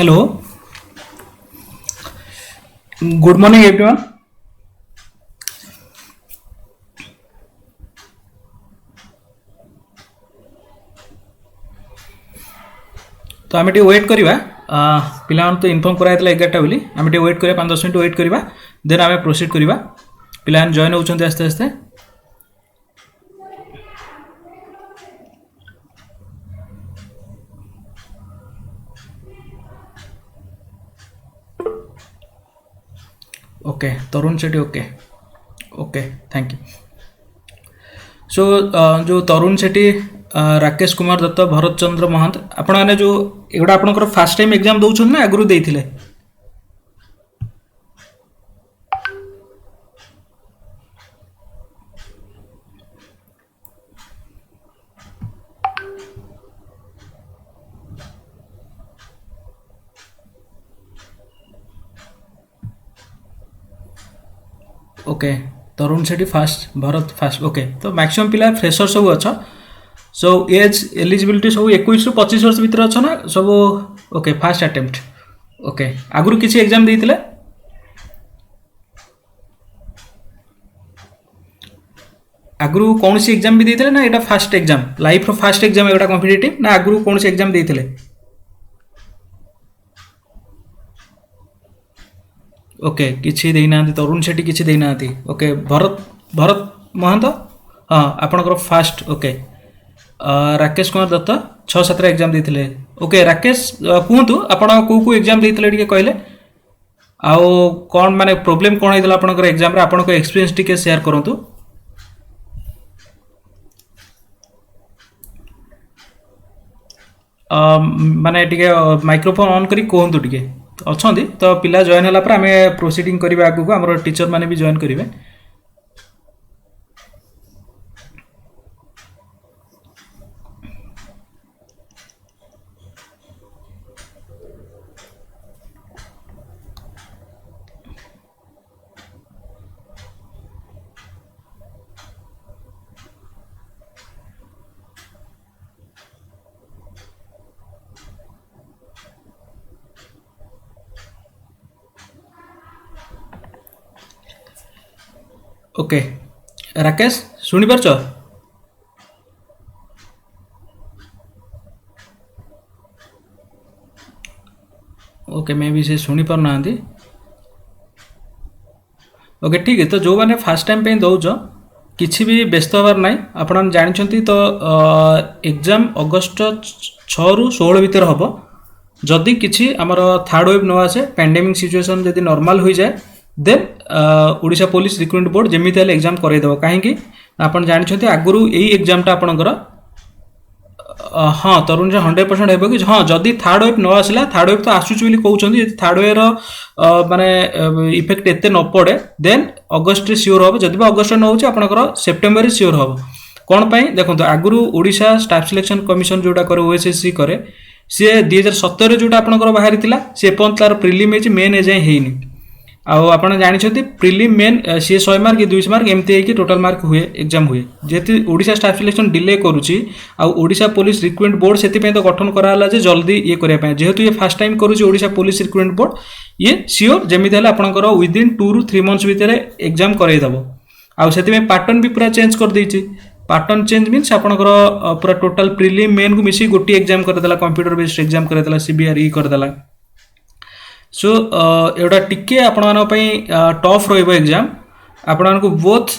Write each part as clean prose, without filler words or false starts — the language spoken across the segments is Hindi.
Hello, good morning everyone. तो आम वेट करवा पिला तो इनफॉर्म कराइला 11टा बोली आम वेट करा 5-10 मिनट वेट करवा देन आम प्रोसीड करवा। पिला जॉइन होती आस्ते आस्ते। Okay Tarun Shetty okay okay thank you. So जो तरुण शेट्टी राकेश कुमार दत्त भरत चंद्र महंत आपण मैंने जो एगुड़ा आपंकर फास्ट टाइम एग्जाम दौरान ना आगु देते okay Tarun Shetty fast Bharat fast okay. तो मैक्सिमम पिला फ्रेशर सब अच्छा। सो एज एलिजिबिलिटी सब 21 ରୁ 25 वर्ष भितर अच्छा ना सब ओके फास्ट अटेम्प्ट ओके। आगु किसी एग्जाम देते आगु कौन सी एग्जाम भी देते ना यहाँ फास्ट एग्जाम लाइफ रो फास्ट एग्जाम एटा कॉम्पिटिटिव ना आगु कौन सी एग्जाम देते ओके किसी देना तरुण शेट्टी किसी देना ओके। भरत भरत महंत हाँ आपणकर fast okay. Rakesh Kumar Datta 6-7 exam देते ओके। राकेश कहतु आप कौ एग्जाम देते कहले आउ कौन माने प्रोब्लेम कौन होता आपंकर एग्जाम आप एक्सपीरियंस टी शेयर करूँ। माने टी माइक्रोफोन ऑन करी कहतु टी अच्छा तो पिला जॉइन होला पर आम प्रोसीडिंग करवा आगू आम टीचर मैंने भी जॉइन करेंगे। ओके राकेश शुणी पारछ ओके मे भी से शुणी पार ना ओके ठीक है। तो जो मैंने फास्ट टाइम पे दौच किसी भी व्यस्त हबार ना आप जानते तो एग्जाम अगस्ट 6 ରୁ 16 भितर हम जदि किसी आमर थर्ड वेव न आसे पैंडेमिक सिचुएशन जदि नॉर्मल हो जाए then Odisha police recruitment board जमी एग्जाम करदेव कहीं आप जानते आगुरी यही एग्जामटा आपंकर हाँ तरुण से 100% है कि हाँ जदि थर्ड वेव न आसला थर्ड वेव तो आसूची कहते थर्ड वेव माने इफेक्ट एत न पड़े देन अगस्ट सियोर हम जब अगस्ट न होकर सेप्टेम्बर सियोर हम कौन देखो आगुरी ओडिशा स्टाफ सिलेक्शन कमिशन जोटा करे ओएसएससी करे सी 2017 जोटा आपंकर बाहरी सी एपर्यंत तार प्रिलिम मेन एजाए होनी आप जानते प्रिलिम मेन सी 100 मार्क 200 मार्क एमती है टोटाल मार्क हुए एग्जाम हुए जेहेतु ओडिशा स्टाफ सिलेक्शन डिले करुच्ची ओडिशा पुलिस रिक्रुटमेंट बोर्ड से तो गठन कराला जल्दी ये करने जेहेतु ये फास्ट टाइम करुच्ची ओडिशा पुलिस रिक्रुटमेंट बोर्ड ये सियोर जमी आपंकर विदिन 2 ରୁ 3 months भितर एग्जाम करदेव आउ पैटर्न भी पूरा चेंज कर देती। पैटर्न चेंज मीन्स आपंकर पूरा टोटाल प्रिलिम मेन को मिसी गोटे एग्जाम करदेला कंप्यूटर बेस्ड एग्जाम करदेला सीबीआरई करदेला। सो एटा टिके आपण मानक पई टफ रहइबो एग्जाम आपण मानक बोथ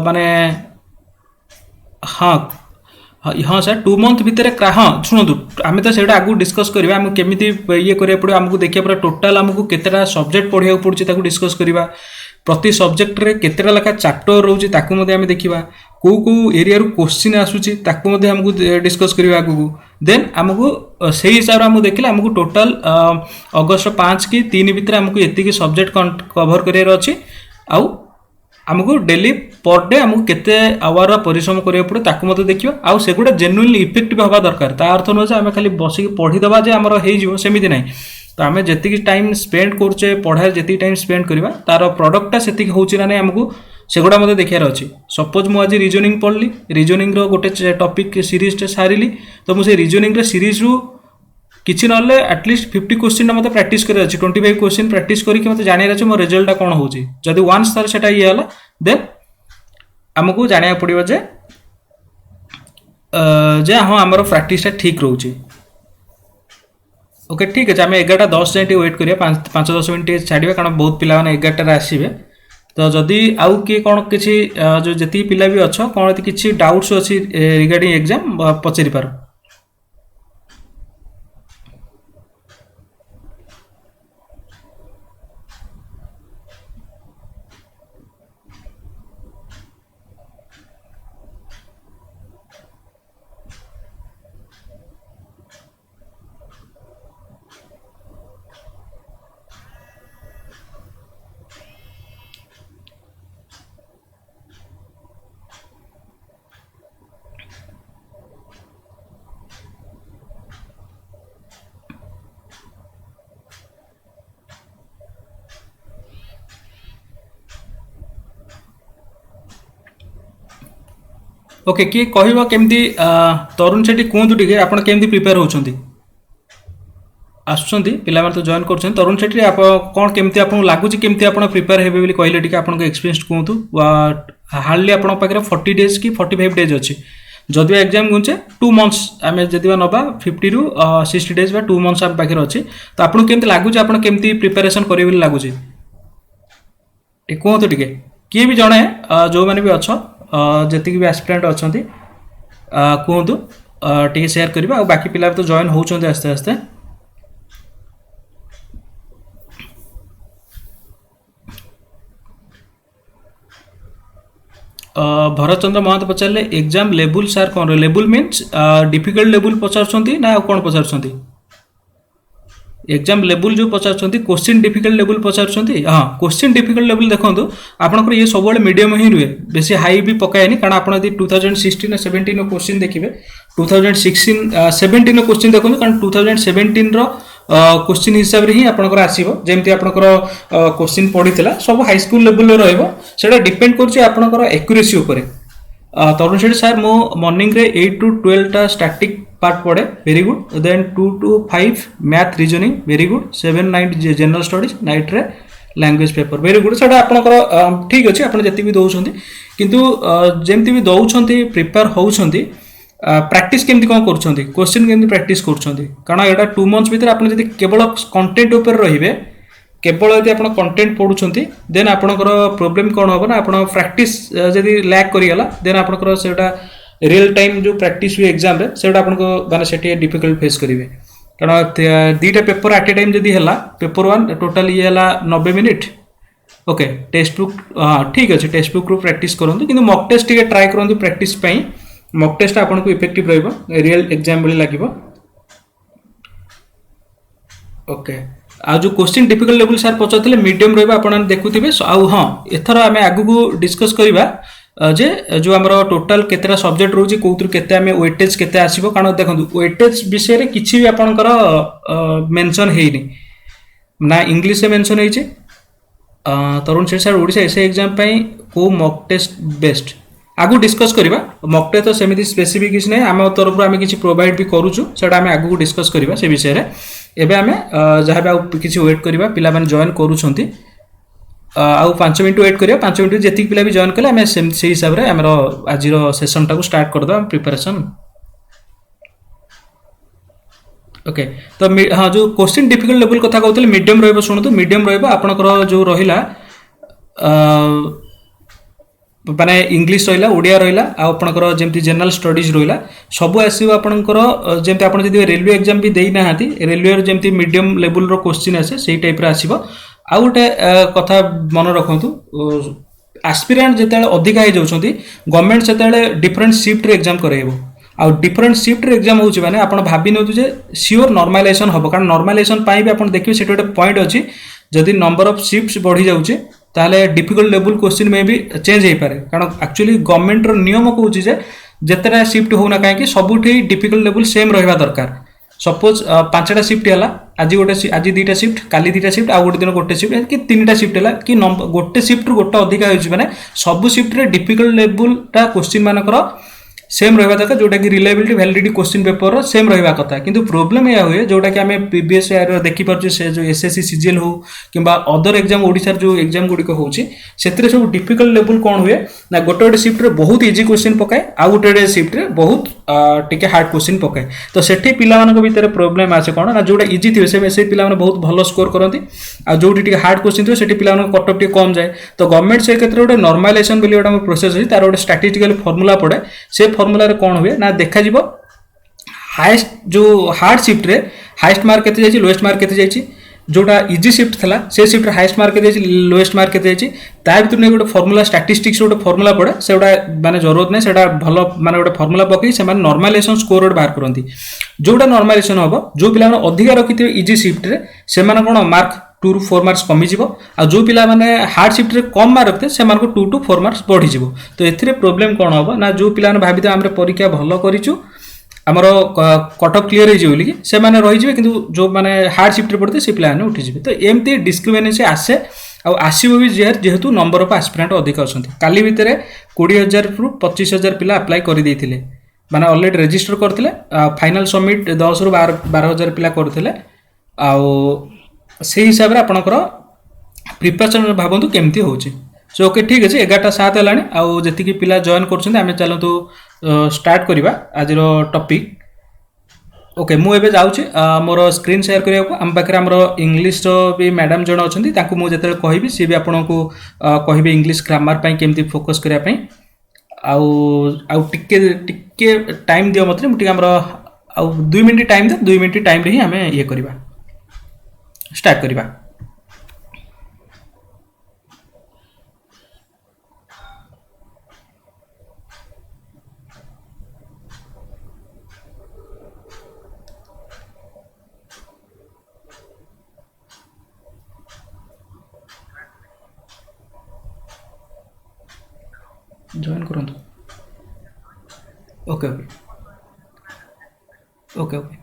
माने हाँ हाँ सर 2 month भितर हाँ शुणु आम तो से आगू डिस्कस करवा आम केमी ये करा पड़ो आमको देखिए पूरा टोटाल आमको केतेटा सब्जेक्ट पढ़ा पड़े डिस्कस करवा प्रति सब्जेक्ट रे केतेटा लेखा चैप्टर रोचे आम देखा कौ कौ एरिया क्वेश्चन आसूची आमको डिस्कस करवा आगू देन आमको से हिसाब से आमको देखिले आमको टोटाल अगस्ट 5 कि 3 भितर आमको ये सब्जेक्ट कवर करार अच्छी आउ आमको डेली पर डे आमको केते आवर परिश्रम करा पड़े ताकू मत देखिए आउ सेगुड़ा जेन्युइनली इफेक्टिव हवा दरकार ता अर्थ नुहे आम खाली बसिक पढ़ीदबा जे आमर हो सेमती ना तो आम जी टाइम स्पेंड करुचे पढ़ाई जी टाइम स्पेंड करवा तार प्रडक्टा से होची ना आमको सेगुड़ा मत देखार अच्छी। सपोज मुझे रिजनिंग पढ़ली रिजनिंग गोटे टॉपिक सीरीज सारिली तो मुझे रिजनिंग सीरीज रु किसी ना एटलिस्ट 50 क्वेश्चन मत प्रैक्टिस कर 25 क्वेश्चन प्रैक्टिस करके मत जान अच्छे मो रिजल्ट कौन हो जदि वन्स तार से ये है देन आमको जाना पड़ो जे हाँ आमर प्रैक्टिस ठीक रोचे। ओके ठीक अच्छे आम 11:10 जाए वेट करिए 5-10 मिनट छाड़ा कारण बहुत पिला 11टार आसवे तो जदि आउ किए कौन किसी जो जी पिला भी अच्छ कौन किसी डाउट्स अच्छी रिगार्डिंग एग्जाम पचारि पार। ओके किए कह केमती तरुण सेठी कहतु टे आप प्रिपेयर होती आसुँच पिला तो जॉइन कर तरुण सेठी आप कौन केमती आपको लगुच केमती आप प्रिपेयर हे बोली कहले टी आप एक्सपीरियंस कहतु हार्डली आप 40 डेज कि 45 डेज अच्छी जदि एग्जाम घुचे 2 मंथ्स आम जदि नवा 50 रू 60 डेज 2 मंथ्स आम पाखे अच्छी तो आपको केमती लगुच आप केमती प्रिपेरेसन करेंगे लगुच कहतु टे किए भी जड़े जो मैंने भी अच्छ जी भी एस्पिरेंट अच्छा कहतु टे सेयार करवा बाकी पिला तो जॉइन होते आस्ते आस्ते। भरत चंद्र महंत पचारे एग्जाम लेवल सार कौन लेवल मीन्स डिफिकल्ट लेवल पचार ना कौन पचार एग्जाम लेवल जो पचार क्वेश्चन डिफिकल्ट लेवल पचार हाँ क्वेश्चन डिफिकल्ट लेवल देखो आपंकर ये सब मीडियम ही रुहे बेसी हाई भी पकाएनि कारण आप 2016 17 क्वेश्चन देखिए 2016-17 क्वेश्चन देखो कारण 2017 क्वेश्चन हिसाब से ही आपंकर आसो जमी आपंकर क्वेश्चन पढ़ी सब हाई स्कूल लेवल रहा डिपेंड कर एक्यूरेसी उपर। तरुण सेठी सार मो मॉर्निंग रे 8 to 12 टा स्टैटिक पार्ट पढ़े very good then 2 to 5 math reasoning very good 7-9 general studies नाइट रे लैंग्वेज पेपर वेरी गुड से आपंकर ठीक अच्छे आप जी भी दौरान किंतु जमती भी दौरान प्रिपेयर होती प्रैक्टिस केमती कौन कर क्वेश्चन केमती प्रैक्टिस कर कारण यहाँ 2 मंथ्स भीतर आप केवल कंटेंट उपर रहिबे केवल यदि आप कंटेंट पढ़ुंट देन आपणकर प्रोब्लेम कौन हम ना आप प्रैक्टिस जदि लैक करीगला देन आपणकर से रियल टाइम जो प्रैक्टिस हुए एग्जाम रे से आपको माने से डिफिकल्ट फेस करेंगे कारण 2टा पेपर एट ए टाइम जदि है पेपर 1 टोटाल ये 90 मिनिट ओके टेक्स्ट बुक हाँ ठीक अच्छे टेक्स्ट बुक रू प्रैक्टिस करूँ कि मक टेस्ट टे ट्राए करूँ प्रैक्टिस मक टेस्ट आपको इफेक्टिव रियल एग्जाम बेले लगे ओके आ जो क्वेश्चन डिफिकल्ट लेवल सार पचारे मीडियम रहा देखुए आउ हाँ एथर आम आगू डिस्कस करवा जे जो आम टोटाल केतेटा सब्जेक्ट रोचे कौन केते आम वेटेज केते आसीबो कारण देखो वेटेज विषय रे किछि भी आपनकर मेंशन हेइनी ना इंग्लिश से मेंशन होइछे तरुण सेठी सर ओडिशा एसए एग्जाम पई को मॉक टेस्ट बेस्ट आगू डिस्कस करवा मॉक टेस्ट तो सेमिति स्पेसिफिक किछि नै आम तरफ आम किछि प्रोवाइड भी करूछु सेटा आम आगू डिस्कस करवा से विषय रे एबे आमे जहाँ भी किसी वेट करवा पिला माने जॉइन करूछंती आउ 5 मिनट वेट करिया 5 मिनट जेति पिला भी जॉइन कले आमे से हिसाब रे हमर आज रो सेशन टाको स्टार्ट कर दो प्रिपरेशन ओके तो हाँ जो क्वेश्चन डिफिकल्ट लेवल कथा कहते मीडियम रहिबो सुनतु मीडियम रहिबो आपनकर जो रहिला माने इंग्लिश रहिला ओडिया रहिला आपनकर जेमति जनरल स्टडीज रहिला सब आसीबो आपनकर जेमति आपन जदि रेलवे एग्जाम भी देई नाहाती रेलवे जेमति मीडियम लेवल रो क्वेश्चन आसे सेही टाइप रे आसीबो आ गोटे कथा मन रखु एस्पिरेंट जिते अधिका हो जाती गवर्नमेंट से डिफरेंट शिफ्ट एग्जाम करेबो आ डिफरेंट शिफ्ट एग्जाम होची माने आपण भाबी नथु जे श्योर नॉर्मलाइजेशन हो कारण नॉर्मलाइजेशन पाई भी आपण देखिबे सेट गोटे पॉइंट अछि जदि नंबर ऑफ शिफ्ट्स बढ़ी जाउचे ताले डिफिकल्ट लेवल क्वेश्चन में भी चेंज हो पारे कारण एक्चुअली गवर्नमेंट रो नियम कहूची जे जेतेटा शिफ्ट होना काहे सबुठी डिफिकल्ट लेवल सेम रहबा दरकार सपोज 5टा शिफ्ट है आज गोटे आज 2टा शिफ्ट काली 2टा शिफ्ट आ गोटे दिन गोटे शिफ्ट कि 3टा शिफ्ट है कि गोटे शिफ्ट रु गोटे अधिका होची माने सब शिफ्ट रे डिफिकल्ट लेवल टा क्वेश्चन मानकर सेम रहा दरकार जोटा कि reliability validity question paper same रहा कथा किंतु प्रोब्लेम यह हुए जोटा कि आम प्रीवियस ईयर देखिपुचे से जो एसएससी सीजीएल हो कि अदर एग्जाम ओडिशार जो एग्जाम गुड़िक होची से सब डिफिकल्ट लेवल कौन हुए ना गोटे गोटे शिफ्ट रे बहुत इजी क्वेश्चन पकाए आ गोटे शिफ्ट रे बहुत टिके हार्ड क्वेश्चन पकाए तो सेठी पिला मानक भितर प्रॉब्लम आसे कोन ना जोटा इजी थिबे से पिला माने बहुत भलो स्कोर करंती आ जोटी टिके हार्ड क्वेश्चन थिबे सेठी पिला मानक कट ऑफ टिके कम जाए तो गवर्नमेंट से क्षेत्र गोटे नॉर्मलाइजेशन बोली गोटे प्रोसेस अछि तार गोटे स्ट्रैटेजिकल फार्मूला पड़े से फार्मूला रे कोन हुए ना देखा जिवो हाईएस्ट जो हार्ड शिफ्ट रे हाईएस्ट मार्क केते जायछि लोएस्ट मार्क केते जायछि जोटा इजी शिफ्ट थला से शिफ्ट हाईएस्ट मार्क केते जायछि लोएस्ट मार्क केते जायछि ता भितर ने गोटे फार्मूला स्टैटिस्टिक्स गोटे फार्मूला पड़े सेटा माने जरूरत नै सेटा भलो माने गोटे फार्मूला पकई से माने नॉर्मलाइजेशन स्कोर गोटे बाहर करंती जोटा नॉर्मलाइजेशन होबो जो पिला माने अधिका रखिथिबे इजी शिफ्ट रे से माने कोन मार्क 2 ରୁ 4 मार्क्स कमी जिवो आ जो पिला माने हार्ड शिफ्ट रे कम मार्क रखते से मानको 2 टू 4 मार्क्स बढ़ी जिवो तो एथिरे प्रॉब्लम कोन होबो ना जो पिला माने भाबिते हमरे परीक्षा भलो करिचु आमर कट ऑफ क्लियर हो बोलिकी से माने रही जिवे किंतु जो माने हार्ड शिफ्ट रे पड़ते से पिला माने उठी जिवे तो एमती डिस्क्रिमिनेसी आसे आ आसीबो भी जेहेतु नंबर ऑफ एस्पिरेंट अधिक अछंती काली भितरे 20000 रु 25000 पिला अप्लाई करि देथिले माने ऑलरेडी रजिस्टर करथिले फाइनल सबमिट 10 रु 12000 पिला करथिले आ से हिसाब रे आपनकर प्रिपरेशन भाबंतु केमती होची सो ओके ठीक अछि 11:07 हलानी आ जति कि पिला जॉइन करछन आमे चलंतु स्टार्ट करिबा आजिर टॉपिक ओके मु एबे जाउछि मोर स्क्रीन शेयर करिया को हम पाखरे हमर इंग्लिश रो भी मैडम जण अछंती ताकू मु जेते कहिबी सी भी आपनको कहिबे इंग्लिश ग्रामर पई केमती फोकस करिया पई आउ टिके टाइम दियो मते मु टिके हमर आउ 2 मिनिट टाइम दे 2 मिनिट टाइम रे ही हमें ये करिबा स्टार्ट करिबा जॉइन करंतु okay okay okay okay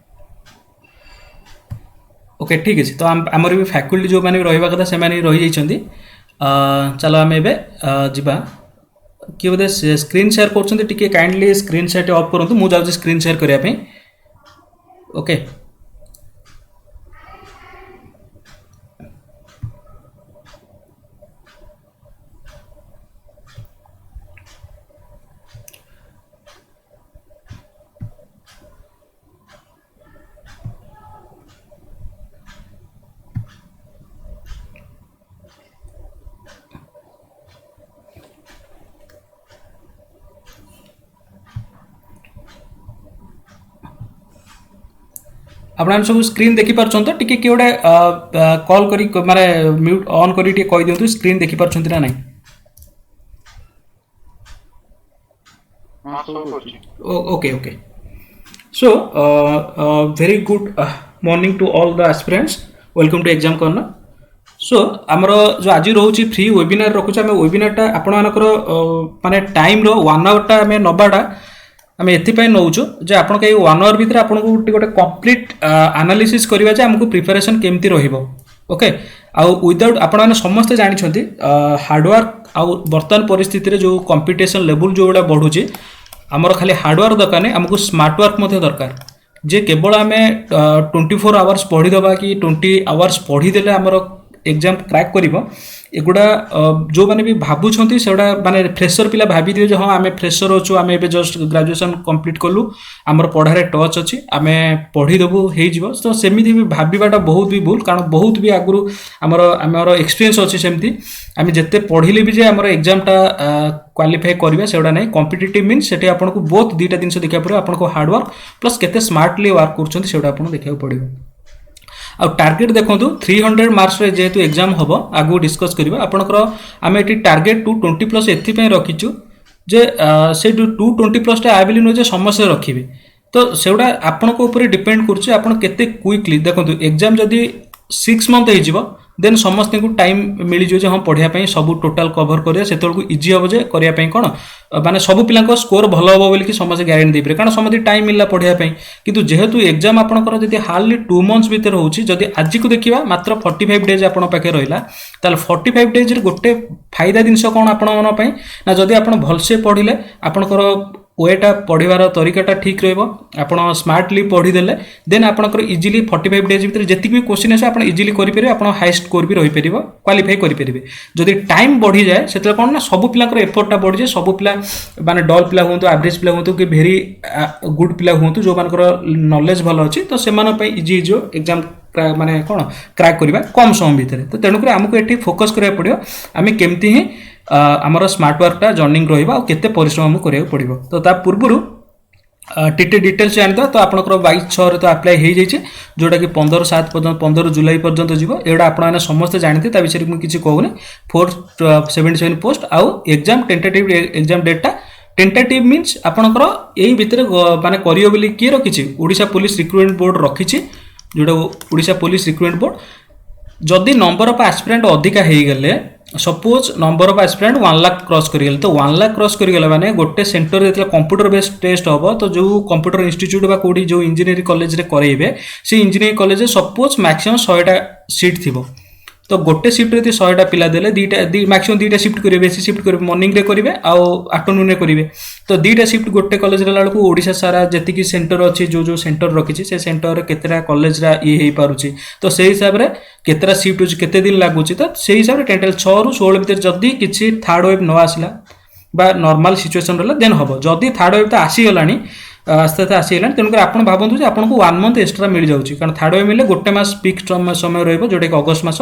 okay ठीक है तो आमर भी फैकल्टी जो मैंने रहा कथा से रही जाइछंती चलो आम एबे जिबा कि बोधे स्क्रीन शेयर करछंती टिके काइंडली स्क्रीन शेयर ऑफ करंतु मु जाउ स्क्रीन शेयर करिया पे ओके आपन सब स्क्रीन देखि परछन तो टिके केउडे कॉल करी माने म्यूट ऑन करी टिके कहि दियंतु स्क्रीन देखि परछन ना नहीं okay okay so very good morning to all the aspirants welcome to exam करना सो आमर जो आज रोची फ्री वेबिनार रखुछ आमे वेबिनार आपण मानकर माने टाइम रो 1 आवर टा आमे नबाडा आम एपाई नौचु जे आपण कई 1 आवर भितर आपन को गोटे कंप्लीट एनालिसिस करबा जे हमको प्रिपरेशन केमती रहिबो ओके आ विदाउट आपण माने समस्त जानि छथि हार्डवर्क आ वर्तमान परिस्थिति रे जो कंपटीशन लेवल जो बड़ा बढ़ुची हमर खाली हार्डवर्क दरकार नै हमको स्मार्ट वर्क मध्ये दरकार जे केवल आमे 24 आवर्स पढी दबा कि 20 आवर्स पढी देले हमर एग्जाम क्रैक करिवो एगुडा जो माने भी भाबुछंती सेडा माने फ्रेशर पिला भाबी दियो जे हां आमे फ्रेशर होचु आमे एबे जस्ट ग्रेजुएशन कंप्लीट करलु हमर पढारे टच अछि आमे पढी देबु हेइ जिवो तो सेमिति भी भाबिबाटा बहुत भी भूल कारण बहुत भी आगुरु हमर एक्सपीरियंस अछि सेमति आमे जत्ते पढिले भी जे हमर एग्जाम टा क्वालिफाई करबा सेडा नै कॉम्पिटिटिव मींस सेटे आपनको बहुत दीटा दिन से देखा पड़ो आपनको हार्ड वर्क प्लस केते स्मार्टली वर्क करछंती सेडा आपन देखा पड़िबो आ टार्गेट देखंतु 300 मार्क्स रे जेतु एग्जाम हबो आगु डिस्कस करबा आपनकर आमे एटी टार्गेट 220 प्लस एथि पय रखिछु जे से 220 प्लस टा आबिली नो जे समस्या रखिबे तो सेडा आपनको ऊपर डिपेंड करछ आपन केते क्विकली देखंतु एग्जाम जदी 6 मंथ हे जिवो देन समस्त को टाइम मिली जो जे हम पढ़िया पई सब टोटल कवर करिया सेतल को इजी हो जे करिया पई कोन माने सब पिला को स्कोर भलो हो बोली कि समस्त गारंटी देबे कारण समस्त टाइम मिलला पढ़िया पई किंतु जेहेतु एग्जाम आपनकर जदी हार्डली 2 मंथ्स भीतर होउची जदी आज को देखिबा मात्र 45 डेज आपन पाखे रहिला ताल 45 डेज रे गोटे फायदा दिनस कोन आपन मन पई ना जदी आपन भलसे पढिले आपनकर वेटा पढ़ार तरीकाटा ठीक रप स्मार्टली पढ़ीदे देन आपंकर इजिली 45 डेज भितर जी भी क्वेश्चन आस इजिली करेंगे आप हाइस्ट स्कोर भी रहीपर क्वालिफाई करेंगे जदि टाइम बढ़ी जाए से कौन ना सब पिलांकर एफर्टा बढ़ी जाए सब पिला माने डल पिला हूँ एवरेज पिला हूँ कि भेरी गुड पिला हूँ जो मानकर नॉलेज भल अच्छी तो से इजी इजी एग्जाम माने कौन क्रैक करवा कम समय भितर तो तेणुक आमको ये फोकस करा पड़ो आम केमती ही आमर स्मार्ट वर्कटा जर्निंग रहा केते परिश्रम आमको करा पड़ो तो ता पूर्व टीटे डिटेल्स जानी तो आपंकर 22/6 तो अप्लाई हो जाए जोटा कि 15/7 पर्यटन 15 जुलाई पर्यटन जीव एटा आपने समस्ते जानते विषय में किसी कहूनी 477 पोस्ट आउ exam tentative exam data tentative means आपंकर यही भितर माने करियो बोली किए रखी ओडिशा पुलिस रिक्रुटमेंट बोर्ड रखी जोटा ओडिशा पुलिस रिक्रुटमेंट बोर्ड जदि नंबर ऑफ एस्पिरेंट अधिका हो गले suppose number of aspirant 1 lakh cross करेंगे तो 1 लाख क्रॉस करेंगे माने गोटे सेंटर जो कंप्यूटर बेस्ड टेस्ट हम तो जो कंप्यूटर इंस्टीट्यूट बा कोडी जो इंजीनियरिंग कॉलेज रे करेइबे से इंजीनियरिंग कॉलेज सपोज मैक्सिमम 100टा सीट थी तो गोटे शिफ्ट यदि 100टा पिला देले मैक्सिमम 2टा शिफ्ट करेंगे बेसी शिफ्ट करेंगे मॉर्निंग रे करेंगे आउ आफ्टरनून रे करेंगे तो 2टा शिफ्ट गोटे कॉलेज रे लाडको ओडिशा सारा जति सेंटर अच्छी जो सेंटर रखी से सेंटर रे केतेटा कॉलेज रा ये हो पारुची तो से हिसाब रे केतेटा शिफ्ट होची केते दिन लागुची तो से हिसाब रे टेंटल 6 रु 16 भीतर जदी किछि थर्ड वेव न आसिला बा नॉर्मल सिचुएशन रहला देन हबो जदी थर्ड वेव तो आसी गलानी आस्ते आस्ते आसीगला तेणुकर आप भावतु जे आपको 1 मंथ एक्सट्रा मिल जाऊँगी कारण थर्ड वेव मिले गोटे मास पिक समय रही जोटा कि अगस्त मास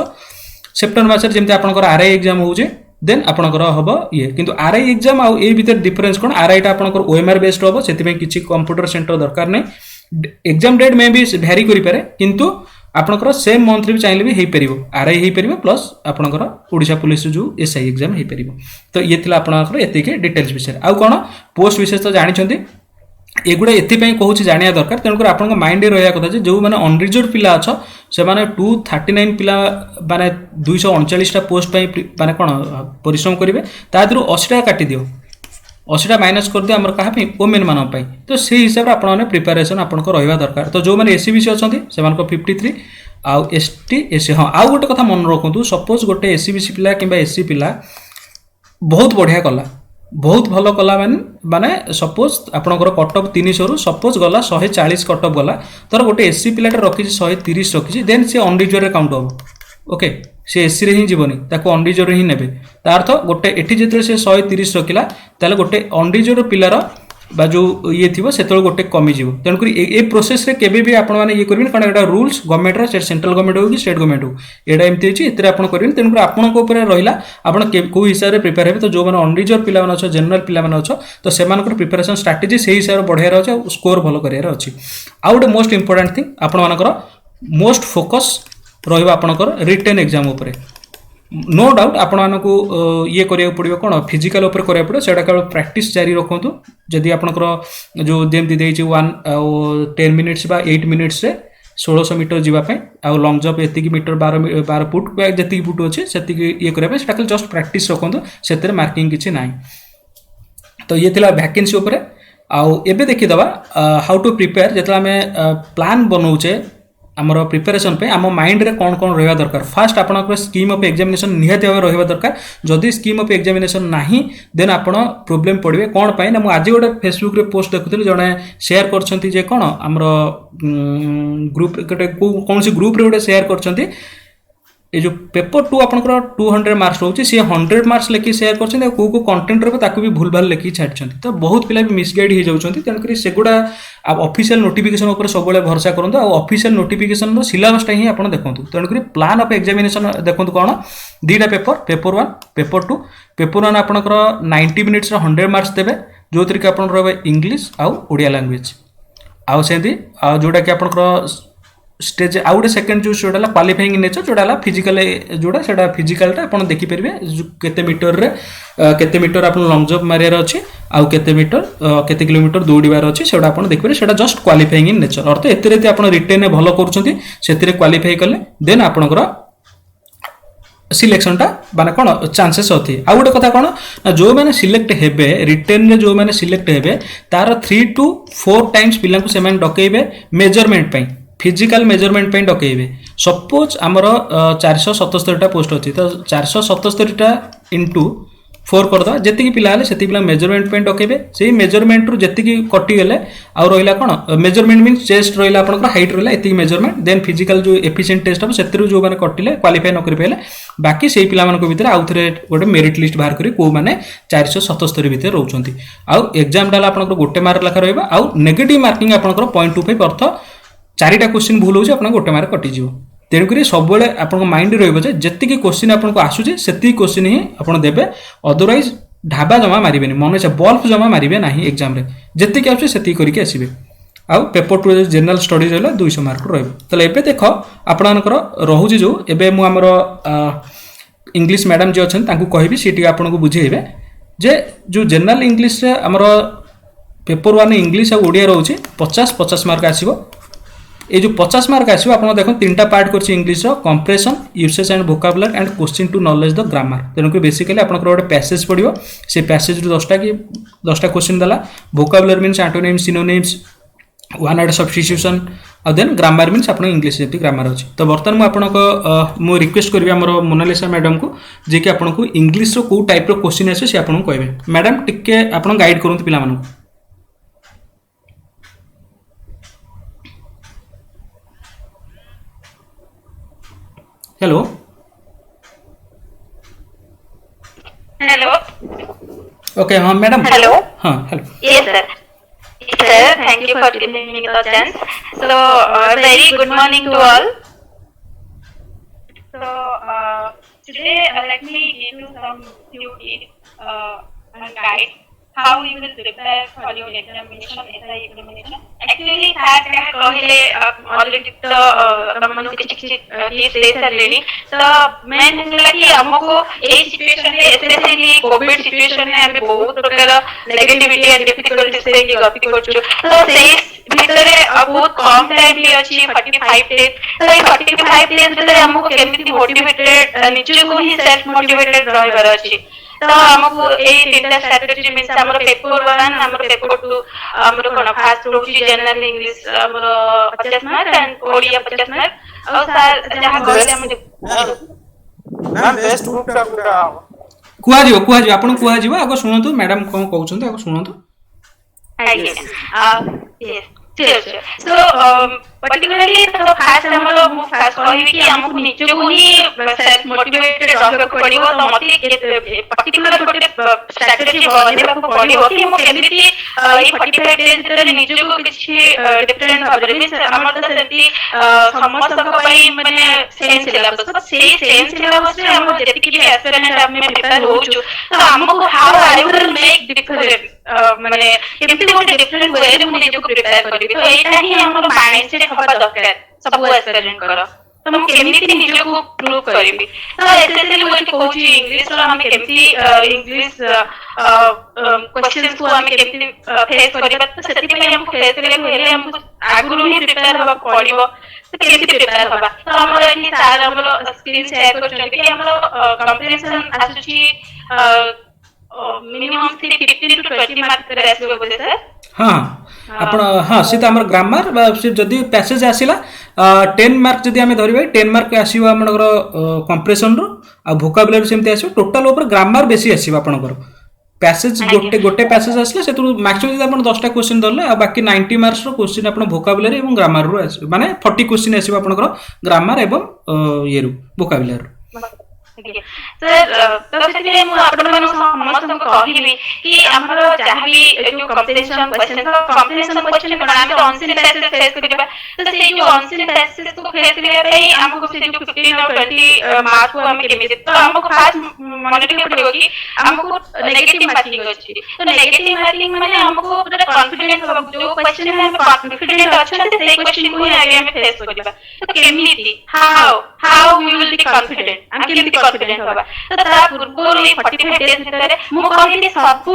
सेप्टेम्बर मास जमी आपंकर आरआई एग्जाम होचे देन आपंकर हम ये किंतु आरआई एग्जाम आउ ए भीतर डिफरेंस कौन आरआई टा आपंकर ओएमआर बेस्ड हम से किसी कंप्यूटर सेंटर दरकार नहीं एग्जाम डेट में भी भैरी करें किंतु आपंकर सेम मंथ भी चाहिए भी हो पार आरआई हो पार प्लस आपंकर ओडिशा पुलिस जो एसआई एग्जाम हो पार तो ये आपंकर ये डिटेल्स विषय आउ कौन पोस्ट विशेष तो जानते एगुड़ा ये कहूँ जाना दरकार तेणुकर आप माइंड रहा कथा जो मैंने अनरिजर्व पिला अच्छ से मैंने 239 पिला माने 239टा पोस्ट माने कौन परिश्रम करेंगे तादू 80टा काटी दियो 80टा माइनस कर दियो आमर कहाँ वोमेन मान तो से हिसाब से आपने प्रिपेरेसन आपको रहा दरकार तो जो मैंने एससी बीसी अच्छा से 53 आउ एसटी एससी हाँ आउ गोटे कथा मन रखु सपोज गोटे एससी बीसी पिला कि एससी पिला बहुत बढ़िया कला बहुत भल कला माने सपोज आपंकर कटअप 300 रु सपोज गला 140 कटअप गला तर गोटे एससी पिलाटे रखी 130 रखी देन से अनरिजर्व काउंट हम ओके से एससी रे ही जीवनी ताको अनरिजर्व ही नेबे तार अर्थ गोटे एठी जेतरे से 130 रखिला ताले गोटे अनरिजर्व पिलार बा जो ये थी से गोटे कमिज तेणुक ये प्रोसेस रे केबे भी आपण माने ये करें कारण एटा रूल्स गवर्नमेंट सेंट्रल गवर्नमेंट हो कि स्टेट गवर्नमेंट हो एटा एमती होची एतरे आपण करें तेणुक आपण को ऊपर रहिला आपण को हिसाब से प्रिपेयर हेबे तो जो माने अनरिजर्व पिला माने छ जनरल पिला माने छ तो सेमानकर प्रिपरेशन स्ट्रेटजी से हिसाब से बढ़िया अछि स्कोर भलो करियर अछि आ गोटे मोस्ट इंपोर्टेंट थिंग आपण मानकर मोस्ट फोकस रहिबा आपणकर रिटन एग्जाम ऊपर नो डाउट आपण मानकू ये करिया पड़िबो कोन फिजिकल ऊपर करिया पड़ो सेटा केवल प्रैक्टिस जारी रखंतु जदि आपणकर जो जेमति देछि 10 मिनिट्स बा 8 मिनिट्स रे 1600 मीटर जीवा पे आ लॉन्ग जंप एतिकी मीटर 12 फुट जति फुट अछि सेतिकी ये करिया पे सेटा केवल जस्ट प्रैक्टिस रखंतु सेतरे मार्किंग किछि नाही तो ये थिला वैकेंसी ऊपर आउ एबे देखि दबा हाउ टू प्रिपेयर जेतला हमें प्लान बनौचे आमर प्रिपेरेसन पे आम माइंड रे कौन कौन रहा दरकार फास्ट आपन स्कीम ऑफ एग्जामिनेशन निहाती भाव रहा दरकार जदि स्कीम ऑफ एग्जामिनेशन नाही देन आपण प्रॉब्लम पड़े कौन पाई ना आज गोटे फेसबुक रे पोस्ट देखुଥିଲି जड़े शेयर करछंती जे कौन आमर ग्रुप गोटे कौन सी ग्रुप रे गोटे शेयर करछंती ये जो पेपर 2 आपनकर 200 मार्क्स रोचे सी 100 मार्क्स लेखि शेयर करछन को कंटेंट रे ताकू भी भूल भाल लेखि छाडछन तो बहुत पिला भी मिसगाइड हो जाउछन तेनकरी सेगुडा आप ऑफिशियल नोटिफिकेशन ऊपर सबले भरोसा करंतु आ ऑफिशियल नोटिफिकेशन रो सिलेबस टा ही आपण देखंतु तेनकरी प्लान ऑफ एग्जामिनेशन देखंतु कोन दीटा पेपर 1 पेपर 2 पेपर 1 आपनकर 90 मिनिट्स रो 100 मार्क्स देबे जो तरीके आपण रहबे इंग्लिश आ ओडिया लैंग्वेज आ सेंती आ जोडा कि आपनकर स्टेज आउ गोटे सेकेंड जो जोड़ा क्वालिफाइंग नेचर जोड़ा फिजिकल जोड़ा से फिजिकलटा आप देखिपारे केते मीटर रे केते मीटर आप लॉन्ग जंप मारियार अच्छे आउ केते मीटर केते किलोमीटर दौड़ार अच्छे से देखिए से जस्ट क्वालिफाइंग इन नेचर अर्थ एत आप रिटेन भल कर क्वालिफाई कले देन आपणकर सिलेक्शनटा माने कौन चांसेस अच्छी आउ गोटे कथा कौन ना जो मैंने सिलेक्ट हेबे रिटेन जो मैंने सिलेक्ट हेबे तार 3 to 4 टाइम्स पिला से डकैबे मेजरमेंट फिजिकल मेजरमेंट डकैबे सपोज आमर 477 पोस्ट अच्छी तो 477 इंटू फोर करदे जी पिला से पिला मेजरमेंट डकेबे से मेजरमेंट रु जी कटिगले आउ रहा कौन मेजरमेंट मीन चेस्ट रहा आप हाइट रहा ये मेजरमेंट देन फिजिकल जो एफिशिएंट टेस्ट हम से जो मैंने कटिले क्वालिफाई न कर बाकी से पिला भितर आउ थे गोटे मेरिट लिस्ट बाहर करी को मैंने 477 भितर रोचे आउ एग्जाम डाला आप गोटे मार्क लेखा रहा आउ नेगेटिव मार्किंग आप 0.25 अर्थ 4टा क्वेश्चन भूल हो गोटे मार्क कटिज तेणुक सब आप माइंड रही क्वेश्चन आपको आसूचे से क्वेश्चन ही आप देवे अदरवाइज ढाबा जमा मारे मन इच्छा बल्ब जमा मारे ना एग्जाम जी आसे से करके आसवे आउ पेपर टू जनरल स्टडीज रहा 200 मार्क रही देख आपणकर रोचे जो एवं मुझर इंग्लिश मैडम जी अच्छा कहबी सी आपको बुझेबे जे जो जनरल इंग्लिश आमर पेपर 1 इंग्लिश और ओडिया रोचे 50 मार्क आसो ये जो 50 मार्क आसो आप देख 3टा पार्ट कर English comprehension usage and vocabulary and question to knowledge the grammar तेणुक बेसिकली आप गोटे पैसेज पड़ो से पैसेज रू 10टा क्वेश्चन देला vocabulary means antonyms synonyms one word substitution और देन ग्रामर मीन्स आप इंग्लिश जी ग्रामर अच्छे तो बर्तमान मुझे रिक्वेस्ट करी आम मोनालिसा मैडम को जी कि आपको इंग्लिश रो टाइप क्वेश्चन आसे सी आपको कहते मैडम टिके आप गाइड करूँ पिला हेलो हेलो ओके हाँ मैडम हेलो हाँ hello yes sir sir, thank you for giving me the chance. So, very good morning to all. So, today let me give you some few tips and guide how you will prepare for your examination, SI examination. Actually, that I कहले already तो हमने कुछ tips दे सारे तो मैं निकला कि हमको ये situation है especially कोविड situation में हमें बहुत प्रकार नेगेटिविटी एंड डिफिकल्टी से की गति कर चुके तो से भितर बहुत कम टाइम भी अच्छी 45 डेज तो ये 45 डेज भितर हमको केमिति मोटिवेटेड निजे को ही सेल्फ मोटिवेटेड रहबार अछि तो हमको ए तीनटा स्ट्रैटेजी मींस हमर पेपर 1 हमर पेपर 2 हमर कोन फास्ट रोची जनरल इंग्लिश हमर 50 मार्क एंड ओडिया 50 मार्क और सर जहां कहले हम मैम बेस्ट ग्रुप का कुआ आपन कुआ आगो सुनतु मैडम कोन कहउछन आगो सुनतु yes sure so particularly तो खास हमरो मु खास कहबी कि हमको निजे को ही सेल्फ मोटिवेटेड रहबे पड़िबो तो मते पर्टिकुलर गोटे स्ट्रैटेजी बनेबा को पड़िबो कि हम केमिति ए 45 डेज भीतर निजे को किछि डिफरेंट भाबरे मींस हमर तो सेति समस्त को पई माने सेम सिलेबस तो सेम सिलेबस रे हम जेति भी एस्पिरेंट हम प्रिपेयर हो छु तो हमको how I will make different माने केमिति गोटे डिफरेंट वे रे मु निजे को प्रिपेयर करबी तो एटा ही हमर माइंडसेट हबा दरकार सब एस्पिरेंट करो तो हम केमिति निजे को प्रूव करबी तो एस्पेशली व्हेन कोची इंग्लिश रो हम केमिति इंग्लिश क्वेश्चंस को हम केमिति फेस करबा तो सेति पे हम फेस करे हेले हम आगुरु ही प्रिपेयर हबा पड़िबो तो केमिति प्रिपेयर हबा तो हमर एनी सार हमर स्क्रीन शेयर करछन कि हमर कंप्रेहेंशन आसुची मिनिमम 15 to 20 मार्क रेशियो बोले सर हाँ आपण हाँ सीता हमर ग्रामर जदि पैसेज आसिला 10 मार्क जदि हमें धरिबे 10 मार्क आसीबो हमर कंप्रेशन रो आ वोकाबुलरी सेमते आसीबो टोटल ऊपर ग्रामर बेसी आसीबो आपनकर पैसेज गोटे पैसेज आसले से मैक्सिमम जदि आपण 10टा क्वेश्चन धरले आ बाकी 90 मार्क्स रो क्वेश्चन आपण वोकाबुलरी एवं ग्रामर रो आसीबो माने 40 क्वेश्चन आसीबो आपनकर ग्रामर एवं ये रो वोकाबुलरी सर तो सेते मु आपण मानु समस्त को कहिबी कि हमरो चाहबी जो कंप्रेहेंशन क्वेश्चन कोन हम तो ऑनलाइन पैसेज फेस करबा तो से जो ऑनलाइन पैसेज को फेस करबा पई हमको से जो 15 और 20 मार्क को हम केमिति तो हमको खास मॉनिटर पड़ेगा कि हमको नेगेटिव मार्किंग अछि तो नेगेटिव मार्किंग माने हमको पूरा कॉन्फिडेंट हो जो क्वेश्चन में हम कॉन्फिडेंट अछि से क्वेश्चन को ही आगे हम फेस करबा तो केमिति how we will be confident हम केमिति कॉन्फिडेंट होबा तो ता पूर्व रे 45 डेज भितर मु कहली सब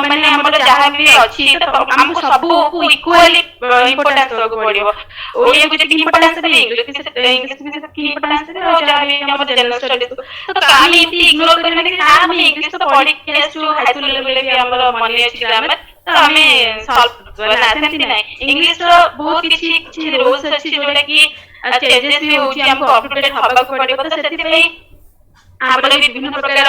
माने हमर जहां भी अछि तो हमको सब को इक्वली इंपोर्टेंस देबो पड़िबो ओडिया को जे इंपोर्टेंस दे इंग्लिश में की इंपोर्टेंस दे और जहां भी हमर जनरल स्टडीज तो काली इति इग्नोर करने कि हां हम इंग्लिश तो पढ़ी के टू हाई स्कूल लेवल पे हमर माने अछि ग्रामर तो हमें सॉल्व करना सेमति नहीं इंग्लिश रो बहुत किछि रूल्स अछि जोटा कि चेंजेस भी होछि हमको अपडेट हबा को पड़िबो तो सेति पे ଆମର ବି ବିଭିନ୍ନ ପ୍ରକାର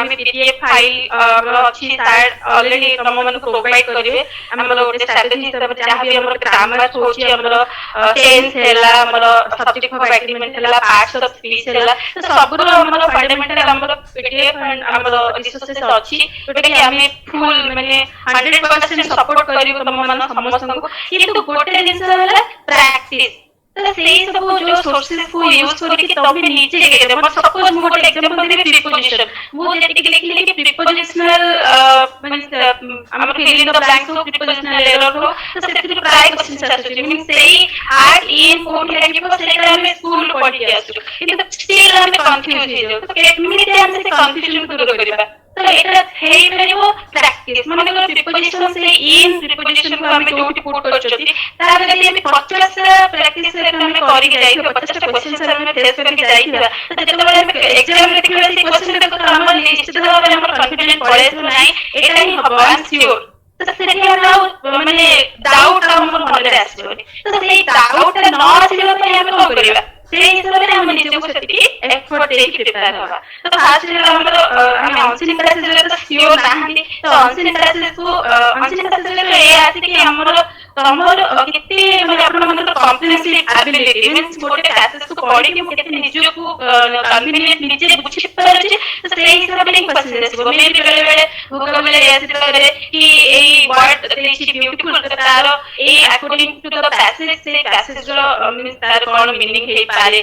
ଆମେ PDF ଫାଇଲ ଆମର ଅଛି ସାର୍ ଅଲରେଡି ତମ ମାନଙ୍କୁ ପ୍ରୋଭାଇଡ କରିବେ ଆମର ଗୋଟେ ଷ୍ଟ୍ରାଟେଜି ହିସାବରେ ଯାହା ବି ଆମର ଗ୍ରାମାର ହଉଛି ଆମର ଟେନ୍ସ ହେଲା ଆମର ସବଜେକ୍ଟ ଅଫ ଏଗ୍ରିମେଣ୍ଟ ହେଲା ପାର୍ଟସ ଅଫ ସ୍ପିଚ ହେଲା ତ ସବୁର ଆମର ଫଣ୍ଡାମେଣ୍ଟାଲ ଆମର PDF ଆମର ରିସୋର୍ସେସ ଅଛି ଯୋଉଟା କି ଆମେ ଫୁଲ ମାନେ 100% ସପୋର୍ଟ କରିବୁ ତମ ମାନ ସମସ୍ତଙ୍କୁ କିନ୍ତୁ ଗୋଟେ ଜିନିଷ ହେଲା ପ୍ରାକ୍ଟିସ तो सेही सब जो सोर्सेस को यूज करके तबे नीचे गिरे मतलब सपोज मु गोटे एग्जांपल देबे प्रीपोजिशन मु जेति लिखली कि प्रीपोजिशनल मींस हमर fill in the blanks of prepositional error हो तो सेति प्राय क्वेश्चंस आसु मींस सेही आर्ट इन कोड लागिबो सेटा हम स्कूल पढि आसु किंतु स्टिल हम कंफ्यूज हो जाउ तो केमिति हम से कंफ्यूजन दूर करबा तो एटा हेई परिबो प्रैक्टिस माने को प्रीपोजिशन से इन प्रीपोजिशन को हम जोटी पुट करछथि तार जदि हम 50 प्रैक्टिस रे हम करि जाई 50 टा क्वेश्चन हम फेस करके जाई तो जेतबे हम एग्जाम रे देखिबा से क्वेश्चन रे तो हम निश्चित भाबे हम कॉन्फिडेंस पड़े तो नाही एटा ही हबो आई एम श्योर तो सेठी हम माने डाउट हमर मन रे आसीबो तो सेही डाउट न आसीबा पय हम को करबा से हिसाब रे हम निजे को सेठी एफर्ट देके प्रिपेयर होबा तो फास्ट रे हम ऑनलाइन क्लासेस रे तो श्योर नाही तो ऑनलाइन क्लासेस को ऑनलाइन क्लासेस रे ए आसी कि हमर तमर केते माने आपण मन कॉम्प्रिहेंसिव एबिलिटी मींस गोटे क्लासेस को पढी कि केते निजे को कन्वीनियंट निजे बुझि पारछि तो से हिसाब रे क्वेश्चन आसीबो मे भी बेले बेले वोकैबुलरी आसीबो कि एई वर्ड देछि ब्यूटीफुल तार ए अकॉर्डिंग टू द पैसेज से पैसेज रो मींस तार कोन मीनिंग हे पारे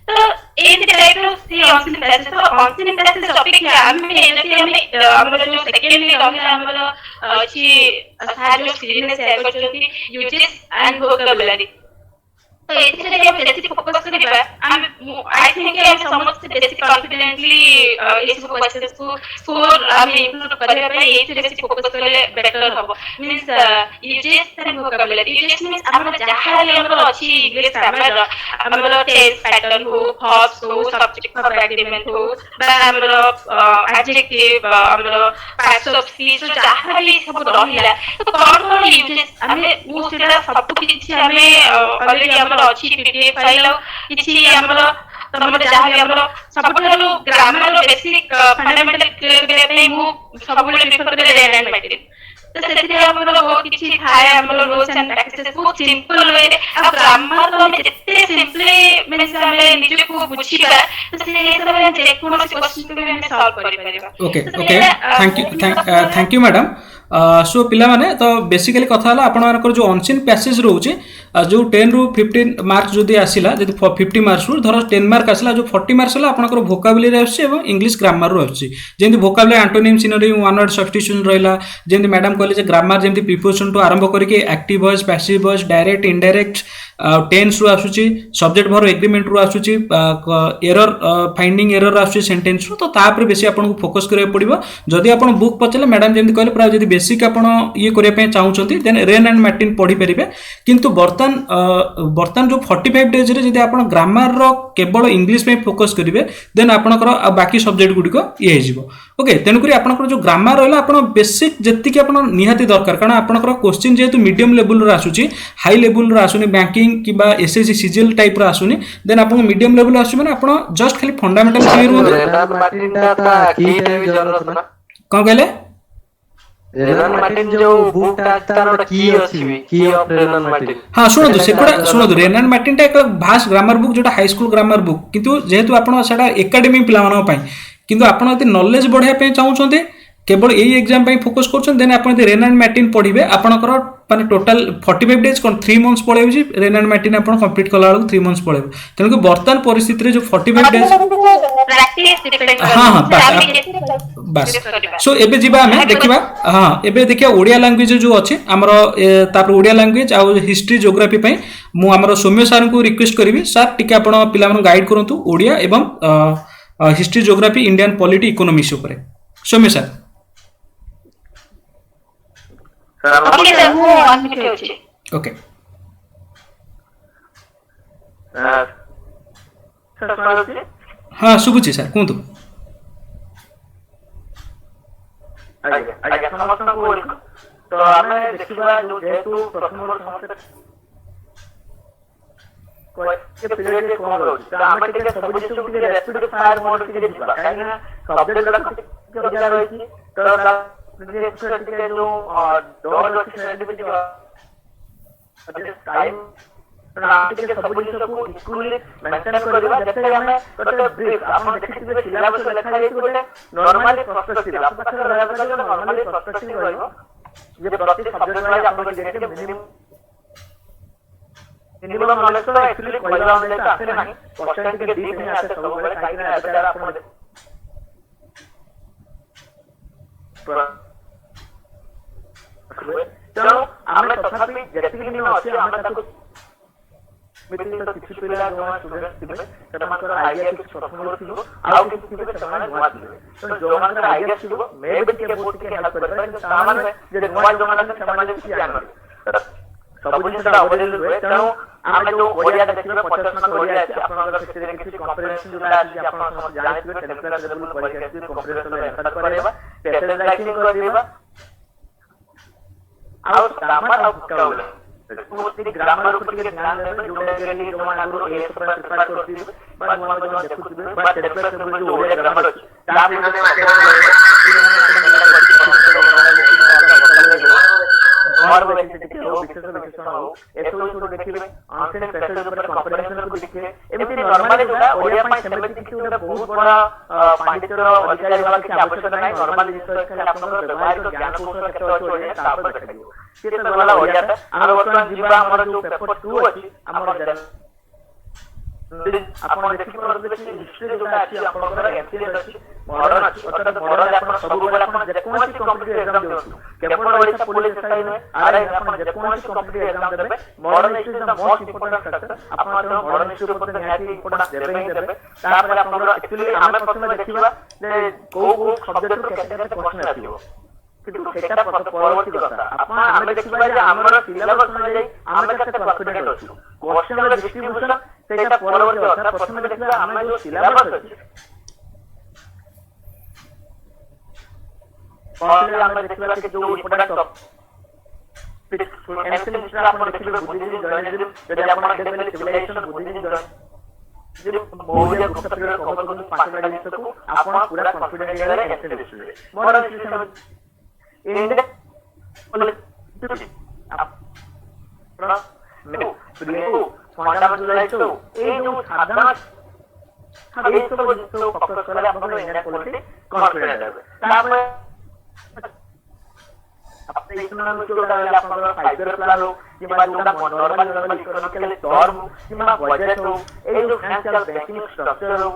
तो एन टाइप रो से ऑनलाइन क्लासेस तो ऑनलाइन क्लासेस टॉपिक है हमें जति हमें हमर जो सेकेंडली रहला हमर अछि सार जो सीरीज में शेयर करछथि यूजेस एंड वोकैबुलरी तो एथिरे हम बेसिक फोकस करबा आई थिंक हम समस्त बेसिक कॉन्फिडेंटली इस क्वेश्चंस को स्कोर हम इंप्रूव करबा पे एथिरे बेसिक फोकस करले बेटर हबो means uses and vocabulary uses means हमर जहां हमर अछि इंग्लिश ग्रामर हमर टेंस पैटर्न हो हॉब्स हो सब्जेक्ट ऑफ एग्रीमेंट हो बा हमर एडजेक्टिव हमर पार्ट्स ऑफ स्पीच जहां भी सब रहिला तो कोन यूजेस हमें वो सेटा सब किछि हमें ऑलरेडी हमर अछि पीडीएफ फाइल किछि हमर तमरे जहां भी हमर सबठारु ग्रामर बेसिक फंडामेंटल क्लियर करे पे मु सबले प्रेफर करे रेन मैट्रिक तो सेति हमर बहुत किछि थाए हमर रूल्स एंड प्रैक्टिसेस बहुत सिंपल वे आ ग्रामर तो हम जते सिंपली मींस हमें निजे को बुझिबा तो से सब जे कोनो क्वेश्चन को हम सॉल्व करि परिबा okay okay thank you madam सो पिला माने तो बेसिकली कथा हला आपण मानकर जो ऑनसीन पैसेज रहउची जो 10 रु 15 मार्क्स जदी आसिला जदी 50 मार्क्स रु धर 10 मार्क आसिला जो 40 मार्क्स हला आपनकर वोकैबुलरी आछि एवं इंग्लिश ग्रामर रु आछि जेंति vocabulary antonym synonym one word substitution रहला जेंति मैडम कहले जे ग्रामर जेंति प्रीपोजिशन टू आरंभ करके active voice passive voice direct indirect tense रु आसुची सब्जेक्ट भर एग्रीमेंट रु आसुची एरर फाइंडिंग एरर आसुची सेंटेंस रु तो तापर बेसी आपन को फोकस करे पड़िबो जदी आपन बुक पचले मैडम जेंति कहले प्राय जदी बेसिक आपन ये करे पे चाहउचंती देन रेन एंड मैटिन पढी परिबे किंतु बर्तन जो 45 डेज रे जदी आपन ग्रामर रो केवल इंग्लिश पे फोकस करिवे देन आपनकर बाकी सब्जेक्ट गुडी को ये हिजिबो ओके तेनु करी आपनकर जो ग्रामर रहला आपन बेसिक जत्ति कि आपन निहाती दरकार कारण आपनकर क्वेश्चन जेतु मीडियम लेवल रो आसुची हाई लेवल रो आसुनी बैंकिंग किबा एसएससी सीजीएल टाइप रो आसुनी देन आपन मीडियम लेवल आसु माने आपन जस्ट खाली फंडामेंटल क्लियर हो रेनान मार्टिन था की टाइम जरूरत ना कोन कहले रेनान मार्टिन जो बुक तार की अछि की ऑफ रेनान मार्टिन हां सुनदु रेनान मार्टिन टा एक भास्ट ग्रामर बुक जोटा हाई स्कूल ग्रामर बुक किंतु जेहेतु आपन सेटा एकेडमी पिला मानन पई किंतु आपन यदि नॉलेज बढ़ाय पे चाहउछन्ते केवल एई एग्जाम पई फोकस करछन देन आपन यदि रेनान मार्टिन पढिबे आपनकर माने टोटल 45 डेज कोन 3 मंथ्स पळेउजी रेनान मार्टिन आपन कंप्लीट कला बेलू 3 मंथ्स पळेबो तेनु कि वर्तमान परिस्थिति रे जो 45 डेज प्रैक्टिस डिपेंड हां बस सो एबे जिबा हमें देखिबा हां एबे देखिया ओडिया लैंग्वेज जो अछि हमरो तापर ओडिया लैंग्वेज आ हिस्ट्री ज्योग्राफी पई मु हमरो सौम्य सर को रिक्वेस्ट करबी सर टिके आपन पिला मन गाइड करंतु ओडिया एवं history geography Indian polity economics ऊपर सौम्य सर ओके सर वो अनम्यूट होछि ओके सर हां सुबुची सर कोंतु आगे समस्त को वेलकम तो हमें देखिबा जो जेतु प्रथम समस्त के पीरियड रे कोन रहउछ त आमे टिके सब जिनिस टिके रैपिड फायर मोड टिके जिबा काहे ना सब्जेक्ट गुला टिके बजा रहइछि त टिके जो डोर अछि सेंसिटिविटी टाइम टिके सब जिनिस को इक्वली मेंटेन करबा जते हमें कते ब्रीफ आपण देखिथिबे सिलेबस लेखा जाई गोटे नॉर्मली पर्सपेक्टिव आपण पाखरे रहबा जे नॉर्मली पर्सपेक्टिव रहइबो जे प्रति सब्जेक्ट वाला आपण देखिथिबे मिनिमम नॉलेज तो एक्चुअली कोइला में आसे नहीं क्वेश्चन के डीप में आसे सब बेले काई ना बेचारा आपण चलो आमे तथापि जेतिक दिन अछि आमे ताको मित्र तो किछि पिला जो स्टूडेंट थिबे सेमानकर आईडिया किछि प्रथम थिबो आउ किछि थिबे सेमान नुवा थिबे तो जोमानकर आईडिया थिबो मे भी के बहुत के हेल्प करबा कि सामान जे नुवा जोमानकर सेमान जे किछि जानबे सब जिनिस अवेलेबल हुए तेणु आमे जो ओडिया देखिबे 50 मार्क ओडिया अछि आपनकर क्षेत्र किछि कंप्रिहेंशन जोटा अछि आपन समझ जानिबे टेम्पलेट लेवल परीक्षा अछि कंप्रिहेंशन एंसर करबा पैसेज राइटिंग करबा आउ ग्रामर आउ वोकैबुलरी पूरी ग्रामर ऊपर के ध्यान देबे जोटा के लिए जो आगु ए पर प्रिपेयर करथि बा नुवा जो देखुथिबे बा टेम्पलेट लेवल जो ओडिया ग्रामर अछि ता भी और बेसिकली हो विशेष विशेषण हो एसो छोड़ देखिबे आंसर पैसेज ऊपर कंप्रिहेंशन को देखिबे एमिति नॉर्मली जोटा ओडिया पई सेमेटिक कि ओटा बहुत बड़ा पांडित्यर अधिकारी वाला कि आवश्यकता नहीं नॉर्मली जिस खाली आपन व्यवहारिक ज्ञान कौशल केते अछि ओडिया तापर देखिबो केते वाला ओडिया त आरो वर्तमान जीवा हमर जो पेपर 2 अछि हमर आपण देखि परबे कि हिस्ट्री जोटा अछि आपनकर एमसीएस अछि मॉडर्न अछि अर्थात मॉडर्न आपण सब बेला आपण जे कोनसी कॉम्पिटिटिव एग्जाम देउ केवल ओडिशा पुलिस एसआई नै आरआई आपण जे कोनसी कॉम्पिटिटिव एग्जाम देबे modern is the most important factor आपण तो मॉडर्न इश्यू पर निहाती इंपोर्टेंट देबे ही देबे तापर आपनकर एक्चुअली आमे प्रश्न देखिबा जे को सब्जेक्ट केते क्वेश्चन आसीबो किंतु सेटा परवर्ती कथा आपण आमे देखिबा जे हमर सिलेबस अनुसार आमे केते कॉन्फिडेंट अछि क्वेश्चन रे डिस्ट्रीब्यूशन सेटा परवर्ती कथा प्रथम देखिबा आमे जो सिलेबस अछि पहले आमे देखिबा कि जो इंपोर्टेंट टॉपिक एमसीएल मिश्रा आपण देखिबा बुद्धिजीवी जर्नलिज्म जदि आपण देखबे सिविलाइजेशन बुद्धिजीवी जे मौर्य गुप्त पीरियड कवर करन 5 मिनट जिसको आपण पूरा कॉन्फिडेंट लेले MCL Mishra modern system India अपना में प्रियो फंडामेंटलाइज तो ए जो साधारण हम एक तो जो फोकस करले आपण इंडियन पॉलिटी कॉन्फिडेंट है तापर अपने इकोनॉमिक जो डाले आपण 5 ईयर प्लान हो किबा जोटा नॉर्मल इकोनॉमिकली टर्म किबा बजट हो ए जो फाइनेंशियल बैंकिंग स्ट्रक्चर हो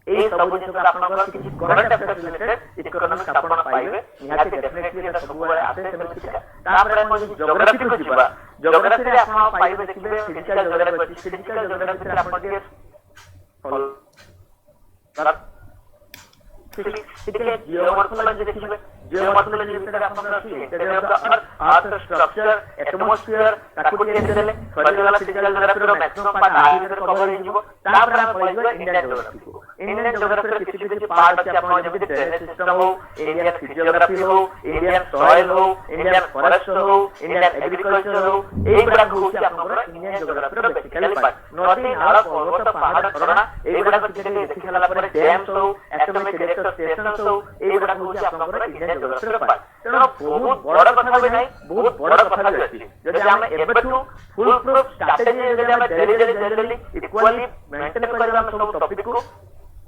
ए सब जिनिस आपनकर किछि करंट अफेयर्स रिलेटेड इकोनॉमिक्स आपण पाइबे निहाती डेफिनेटली एटा सब बेले आसे सेमेटिक तापर हम ज्योग्राफी को जिबा ज्योग्राफी रे आपण पाइबे देखिबे फिजिकल ज्योग्राफी फिजिकल ज्योग्राफी रे आपण के फॉलो ठीक जियोमॉर्फोलॉजी देखिबे जियोमॉर्फोलॉजी रे आपण अछि एटा अर्थ स्ट्रक्चर एटमॉस्फियर ताकु जे देले सॉइल वाला फिजिकल ज्योग्राफी रो मैक्सिमम पार्ट आगे रे कवर हो जिवो तापर आपण पढिबे इंडियन ज्योग्राफी को इंडियन ज्योग्राफी रे किछि पार्ट अछि आपण जेबि ड्रेनेज सिस्टम हो इंडियन फिजियोग्राफी हो इंडियन सॉइल हो इंडियन फॉरेस्ट हो इंडियन एग्रीकल्चर हो ए बडा होछि आपनकर Indian geography row basically part नदी नाला पर्वत पहाड़ झरना ए बडा किछि देखि खला परे डैम्स हो एटॉमिक रिएक्टर स्टेशंस हो ए बडा होछि आपनकर इंडियन ज्योग्राफी रो पार्ट तेणु बहुत बड़ कथा भी नहीं बहुत बड़ कथा भी अछि जदि हम एबेठु फुल प्रूफ स्ट्रैटेजी जदि हम डेली इक्वली मेंटेन करबा हम सब टॉपिक को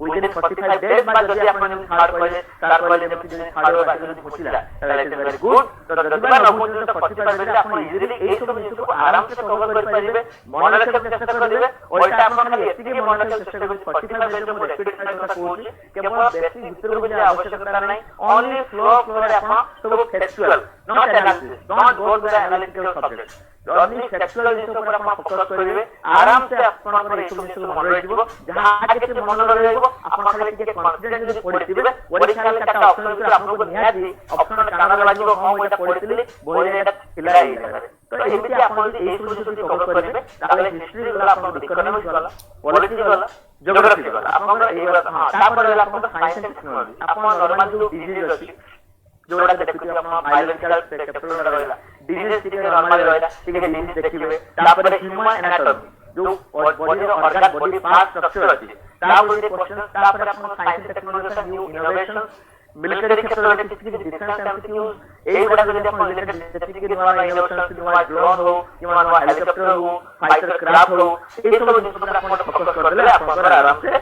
विदिन 45 डेज बाद जदि आपण हार्ड कले तार कले जेमति जदि हार्ड बात जदि पहुंचला ताले इट इज वेरी गुड तो जदि बा नबो तो 45 डेज आपण इजीली ए सब जिनिस को आराम से कवर कर पाइबे मन रखे चेष्टा करिवे ओइटा आपण खाली एतिके मन रखे चेष्टा करिवे 45 डेज में रिपीट करता कोची केवल बेसिक भीतर को जे आवश्यकता नहीं ओनली फ्लो रे आपण सब factual not analysis don't go to the analytical subject only factual जिनिस पर आपण फोकस करिवे आराम से आपनकर ए सब जिनिस को मन रहिबो जहां आगे के मन रहिबो आपण खाली के कॉन्फिडेंस जे पढिथिबे परीक्षा रे कटा ऑप्शन भितर आपनको निहाती ऑप्शन कानार लागिबो हम एटा पढिथिली बोले एटा फिलाई तो एमिति आपण जे ए सब जिनिस कवर करिवे ताले हिस्ट्री वाला आपण इकोनॉमिक्स वाला पॉलिटिक्स वाला ज्योग्राफी वाला आपनकर ए हां तापर वाला आपण साइंस एंड टेक्नोलॉजी आपण नॉर्मल जो डिजीज अछि जोड़ा देखिबे आपण बायोलॉजिकल कैपिटल रहला डिजीज के नॉर्मल रहला ठीक है डिजीज देखिबे तापर ह्यूमन एनाटॉमी जो body organ body part structure अछि ता ऊपर क्वेश्चन ता पर अपन साइंस टेक्नोलॉजी का न्यू इनोवेशन मिलिटरी क्षेत्र में किसी डिफरेंस एमसीक्यूज एई बड़ा जदि अपन रिलेटेड स्पेसिफिक नवा इनोवेशन नवा ड्रोन हो कि नवा हेलीकॉप्टर हो फाइटर क्राफ्ट हो ए सब जिनिस पर अपन फोकस कर देले अपन आराम से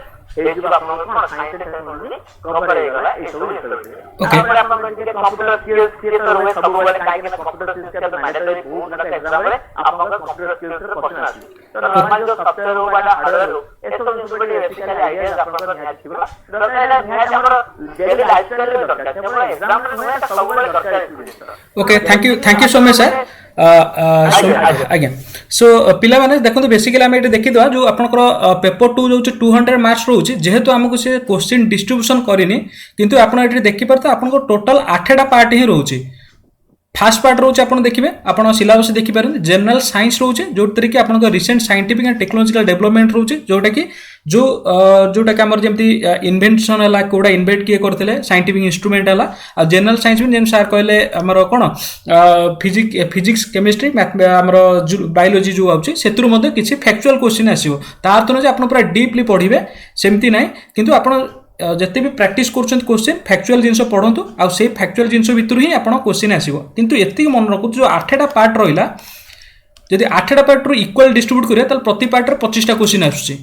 ए जो अपन को साइंस टेक्नोलॉजी कवर हेगला ए सब जिनिस Okay. पर अपन के कंप्यूटर स्किल्स के तो रोए सब वाले काई के कंप्यूटर स्किल्स के तो मैंडेटरी बहुत बड़ा एग्जाम है अपन को कंप्यूटर स्किल्स से क्वेश्चन आसी तो नॉर्मल जो सॉफ्टवेयर हो वाला हार्डवेयर हो ए सब जिनिस पर बेसिकली आईडियाज अपन को निहात थिबा तो एला निहात हमर डेली लाइफस्टाइल रे दरकार है एग्जाम में होय त सब वाले दरकार है okay thank you so much sir आज्ञा सो पिला माने देखो बेसिकली आम ये देखीदा जो आपंकर पेपर 2 जो 200 मार्क्स रोचे जेहेतु आमको से क्वेश्चन डिस्ट्रीब्यूशन करनी किंतु आप देखिपारे आपको टोटाल 8टा पार्ट ही रोचे फास्ट पार्ट रोचे आप देखिए आप सिलेबस देखिपारे जनरल साइंस रोचे जो कि आप recent scientific and technological development रोचे जोटा कि जोटा कि आमर जमी इन्वेंशन है कौड़ा इन्वेंट किए करते साइंटिफिक इंस्ट्रूमेंट है आ जनरल साइंस भी जेम सार कहले आमर कौन फिजिक्स केमिस्ट्री आमर बायोलोजी जो आउची सेतुर मध्य किसी फैक्चुअल क्वेश्चन आसीबो तार तो आप पूरा डीपली पढ़िबे सेमती नाही किंतु आपण जिते भी प्रैक्टिस कर क्वेश्चन फैक्चुअल जिनस पढ़ु आ फैक्चुअल जिनस भितर ही आप क्वेश्चन आसो किंतु एति मन रखु जो 8टा पार्ट रहा जदि 8टा पार्ट रू इक्वल डिस्ट्रीब्यूट करिया ताल प्रति पार्ट रे 25टा क्वेश्चन आसुची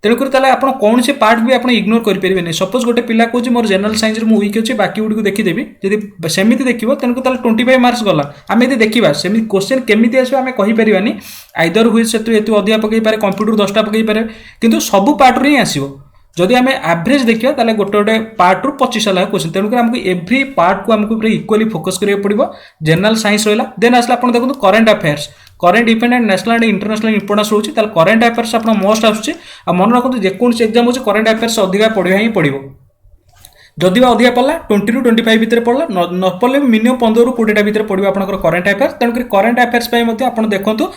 तेणुकर ताले आप कौन से पार्ट भी आप इग्नोर करेंगे नहीं सपोज गोटे पिला कहूँ मोर जनरल साइंस रे वीक अच्छे बाकी गुड़ी को देखीदेवी जब सेमती देखो तेणुक 25 मार्क्स गला आम यदि देखा सेमती क्वेश्चन केमी आसो आम कहींपारानी आइदर हुए से अधिका पकई पारे कंप्यूटर 10टा पकई पारे किंतु सबू पार्ट रे आसो जदि आम एवरेज देखा ताले गोटे गोटे पार्ट रू 25 लाख क्वेश्चन तेणुकर आमको एव्री पार्ट को आमको पूरा इक्वली फोकस करिया पड़िबो जनरल साइंस रहा देन आसला आपण देखो current affairs current event and national and international importance रोचे ताले करेंट अफेयर्स आपण मोस्ट आसुची आ मन रखो जेकोसी एग्जाम होचे करेंट अफेयर्स अधिका पढ़िया ही पड़िबो जदि अधिका पढ़ला 20 ରୁ 25 भितर पढ़ला न पढ़ले मिनिमम 15 ରୁ 20टा भितर पड़िबो आपनकर करेंट अफेयर्स तेणुकर करेंट अफेयर्स पई मध्ये आपण देखंतु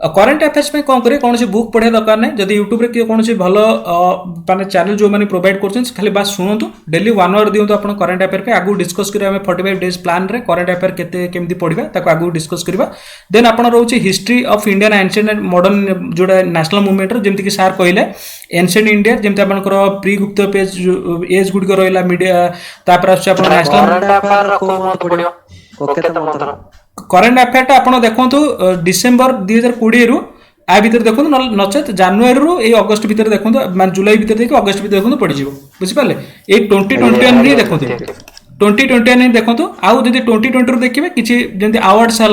करेंट अफेयर्स में कौन करें कौन सी बुक पढ़ा दरकार नहीं जब यूट्यूब रे कौन सी भल माने चैनल जो मैंने प्रोवाइड कर खाली बात शुणु डेली 1 आवर दिंतु आप करेंट अफेयर पे आगू डिस्कस करें 45 डेज प्लान रे करेंट अफेयर केते पढ़ा ताको आगू डिस्कस करबा देन आपण रोचे history of Indian ancient and modern जोड़ा नेशनल मूवमेंट जेमति कि सार कहले एंशिएंट इंडिया जेमति आपनकर प्री गुप्त पेज एज गुड रहला मीडिया तापर आछ आपण नेशनल करेंट अफेयर आप देखो डिसेम्बर 2020 रु आ भर देखो नचेत जनवरी रु ए अगस्ट भर देखो मान जुलाई भर देखिए अगस्ट भर देखो पड़ जाए बुझिपारे ये 2021 ही देखो 2021 देखो आउ जब 2020 देखिए किसी जमी आवार्ड्स है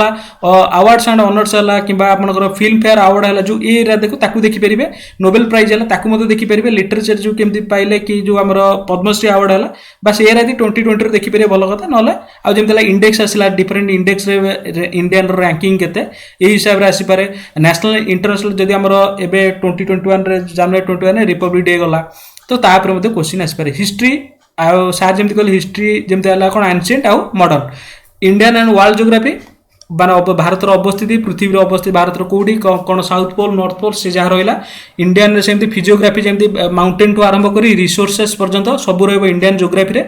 आवार्ड्स एंड ऑनर्स है कि फिल्म फेयर आवार्ड है जो ये देखो देखिपारे नोबेल प्राइज है देखिपारे लिटरेचर जो केमती पाइले कि जो आम पद्मश्री आवार्ड है बस ये 2020 देखिपारे भल कथा ना आउ जमी इंडेक्स आसला डिफरेंट इंडेक्स इंडियन रैंकिंग केते ये हिसाब से आसीपारे नेशनल इंटरनेशनल जदि आमर एबे 2021 जनवरी 21 रिपब्लिक डे गला तो तापर क्वेश्चन आसीपारे हिस्ट्री आउ सार जमी कहले हिस्ट्री जमी है कौन एंशिएंट आउ modern Indian and world geography माने भारत अवस्थिति पृथ्वी अवस्थित भारत कौटी कौन साउथ पोल नॉर्थ पोल से जहाँ रहा इंडियन सेमती फिजियोग्राफी जमी माउंटेन टू आरंभ कर रिसोर्सेस पर्यंत सब रही इंडियन ज्योग्राफी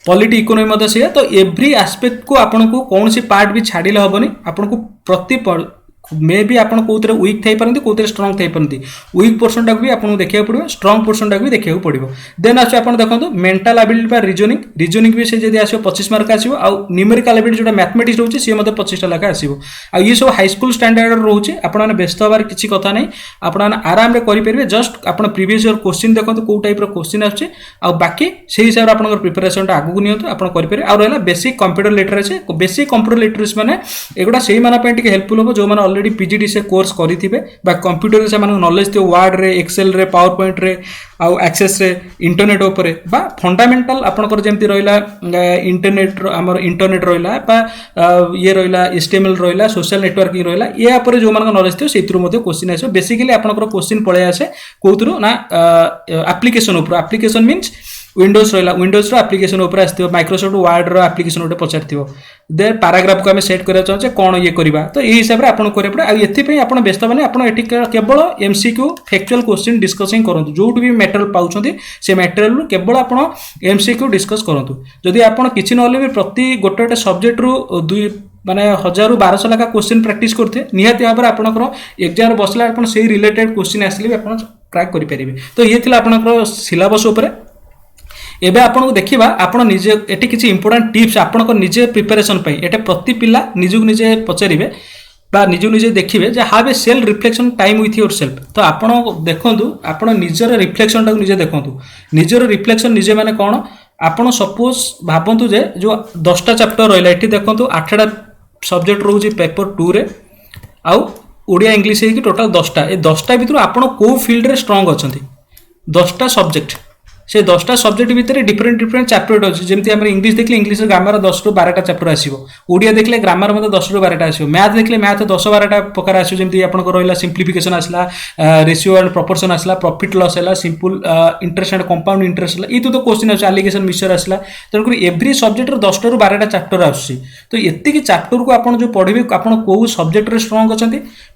पॉलिटी इकोनॉमी से तो एव्री एस्पेक्ट को आपन को कौन सी पार्ट भी छाड़िले हेनी आपन को प्रति मे भी आप कौन वीक थी पारती कौन स्ट्रंग थी पारती वीक पोर्सन टाक भी आपको देखा पड़ो स्ट्रंग पोर्सन टाक भी देखा पड़ो देन आस देखो मेंटल एबिलिटी बा रिजनिंग भी से जब आसो 25 मार्क आसो आ न्यूमेरिकल एबिलिटी जो मैथमेटिक्स रोचे सी 25टा लेखा आसो आ ये सब हाईस्कूल स्टैंडर्ड रोचे आपने व्यस्त हबार किसी कथा नहीं आपने आराम से करेंगे जस्ट आप प्रीवियस ईयर क्वेश्चन देखो कौ टाइप क्वेश्चन आसुचे आ बाकी से हिसाब से आप प्रिपेरेसन आगू नियंतु आप करेंगे आ रहा basic computer literacy basic computer literacy मैंने एगुड़ा से हेल्पफुल हम जो ऑलरेडी पीजीडी से कोर्स करेंगे कंप्यूटर से नॉलेज थी वर्ड रे एक्सेल रे पावर पॉइंट रे आउ एक्सेस रे इंटरनेट उपरे बा फंडामेंटल आपनकर जेमती रहिला इंटरनेट आमर इंटरनेट रहिला बा ये रहिला एचटीएमएल रहिला सोशल नेटवर्किंग रहिला ये ऊपर जो मान नॉलेज थी सेतिर मध्ये क्वेश्चन आसे बेसिकली आपनकर क्वेश्चन पळे आसे कोथरो ना एप्लीकेशन ऊपर एप्लीकेशन मींस विंडोज रहा विंडोज एप्लीकेशन ऊपर आसो माइक्रोसॉफ्ट वर्ड रो एप्लीकेशन गोटे पचार दे पैराग्राफ को आम सेट करा चाहे कौन ये करवा तो ये हिसाब से आपको करें पड़े आप व्यस्त मैंने आपड़ी केवल एमसीक्यू फैक्चुअल क्वेश्चन डिस्कसिंग करूँ जो भी मटेरियल पाँच से मटेरियल केवल आप एमसीक्यू डिस्कस करूँ जदि आप किसी ना भी प्रति गोटे गोटे सब्जेक्ट रू माने 1000-1200 लाखा क्वेश्चन प्रैक्टिस करथे निहाती भाव में आपनकर एग्जाम बसला आपण से रिलेटेड क्वेश्चन आसले भी आपण क्रैक करि परिबे। तो ये थिला आपनकर सिलेबस ऊपर। एबे आपण देखिबा आपण निजे एटी किछि इंपोर्टेंट टिप्स आपण निजे प्रिपरेशन पई एटे प्रति पिला निजु निजे पचारिबे बा निजु निजे देखिबे जे have a self reflection time with yourself. तो आपण देखंतु आपण निजर रिफ्लेक्शन टा निजे देखंतु निजर रिफ्लेक्शन निजे माने कोन आपण सपोज भाबंतु जे जो 10टा चैप्टर रहला एठी देखंतु 8टा सब्जेक्ट रहउची पेपर 2 रे आउ ओडिया इंग्लिश हे कि टोटल 10टा ए 10टा भितर आपण को फील्ड रे स्ट्रांग अछंती 10टा सब्जेक्ट से 10टा सब्जेक्ट भितर डिफरेंट चैप्टर अच्छे जमी आम इंग्लिश देखले इंग्लिश ग्रामर 10 ରୁ 12टा चैप्टर आसो ओडिया देखले ग्रामर मतलब 10 ରୁ 12टा आसो मैथ देखले मैथ 10-12टा प्रकार आसो जमी आपको रहा सिंप्लिफिकेशन आसला रेशियो एंड प्रोपोर्शन आसला प्रॉफिट लॉस है simple interest and compound interest है ये तो क्वेश्चन आस एलिगेशन मिक्सचर आसला तेणुक एव्री सब्जेक्ट 10 ରୁ 12टा चैप्टर आसुची। तो एतिक चैप्टर को आप जो पढ़े आप कौ सब्जेक्ट स्ट्रंग अच्छा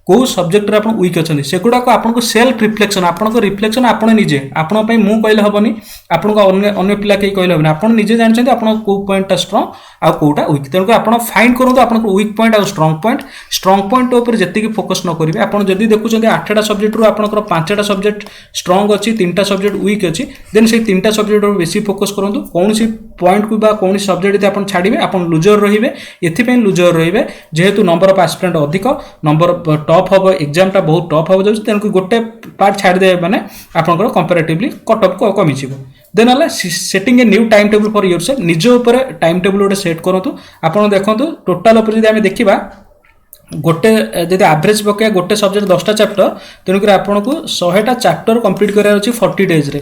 कौ सब्जेक्ट आप वीक अच्छा से गुड़ाक आपको सेल्फ रिफ्लेक्शन आपको रिफ्लेक्शन आप निजे आपंप मुझे कहले हेनी आपको अन्य पिला कहीं कहले हेनी आप निजे जानते आप कौ पॉइंटा स्ट्रंग आ कौटा वीक तेणुक आप फाइंड करूँ आप वीक पॉइंट आ स्ट्रंग पॉइंट उपर जी फोकस न करेंगे आप जब देखुं 8टा सब्जेक्ट रू आप 5टा सब्जेक्ट स्ट्रंग अच्छी 3टा सब्जेक्ट वीक अच्छी देन से 3टा सब्जेक्ट बेसी फोकस करूँ कौन पॉइंट को कौन सब्जेक्ट आप छाड़े आप लुजर रे ये लुजर रे जेहेतु नंबर ऑफ एस्पिरेंट अधिक नंबर टफ हम एग्जाम टा बहुत टफ हो जाए तेणुक गोटे पार्ट छाड़दे मैंने आपंकर कंपेरेटिवली कट ऑफ कमी देन है setting a new time table for your self निज उपर टाइम टेबल गोटे सेट करूँ आप देखो टोटाल उपर जब देखा गोटे जब एवरेज पकड़ा गोटे सब्जेक्ट 10टा चैप्टर तेणुक आपको 100टा चैप्टर कंप्लीट करार 40 डेज रे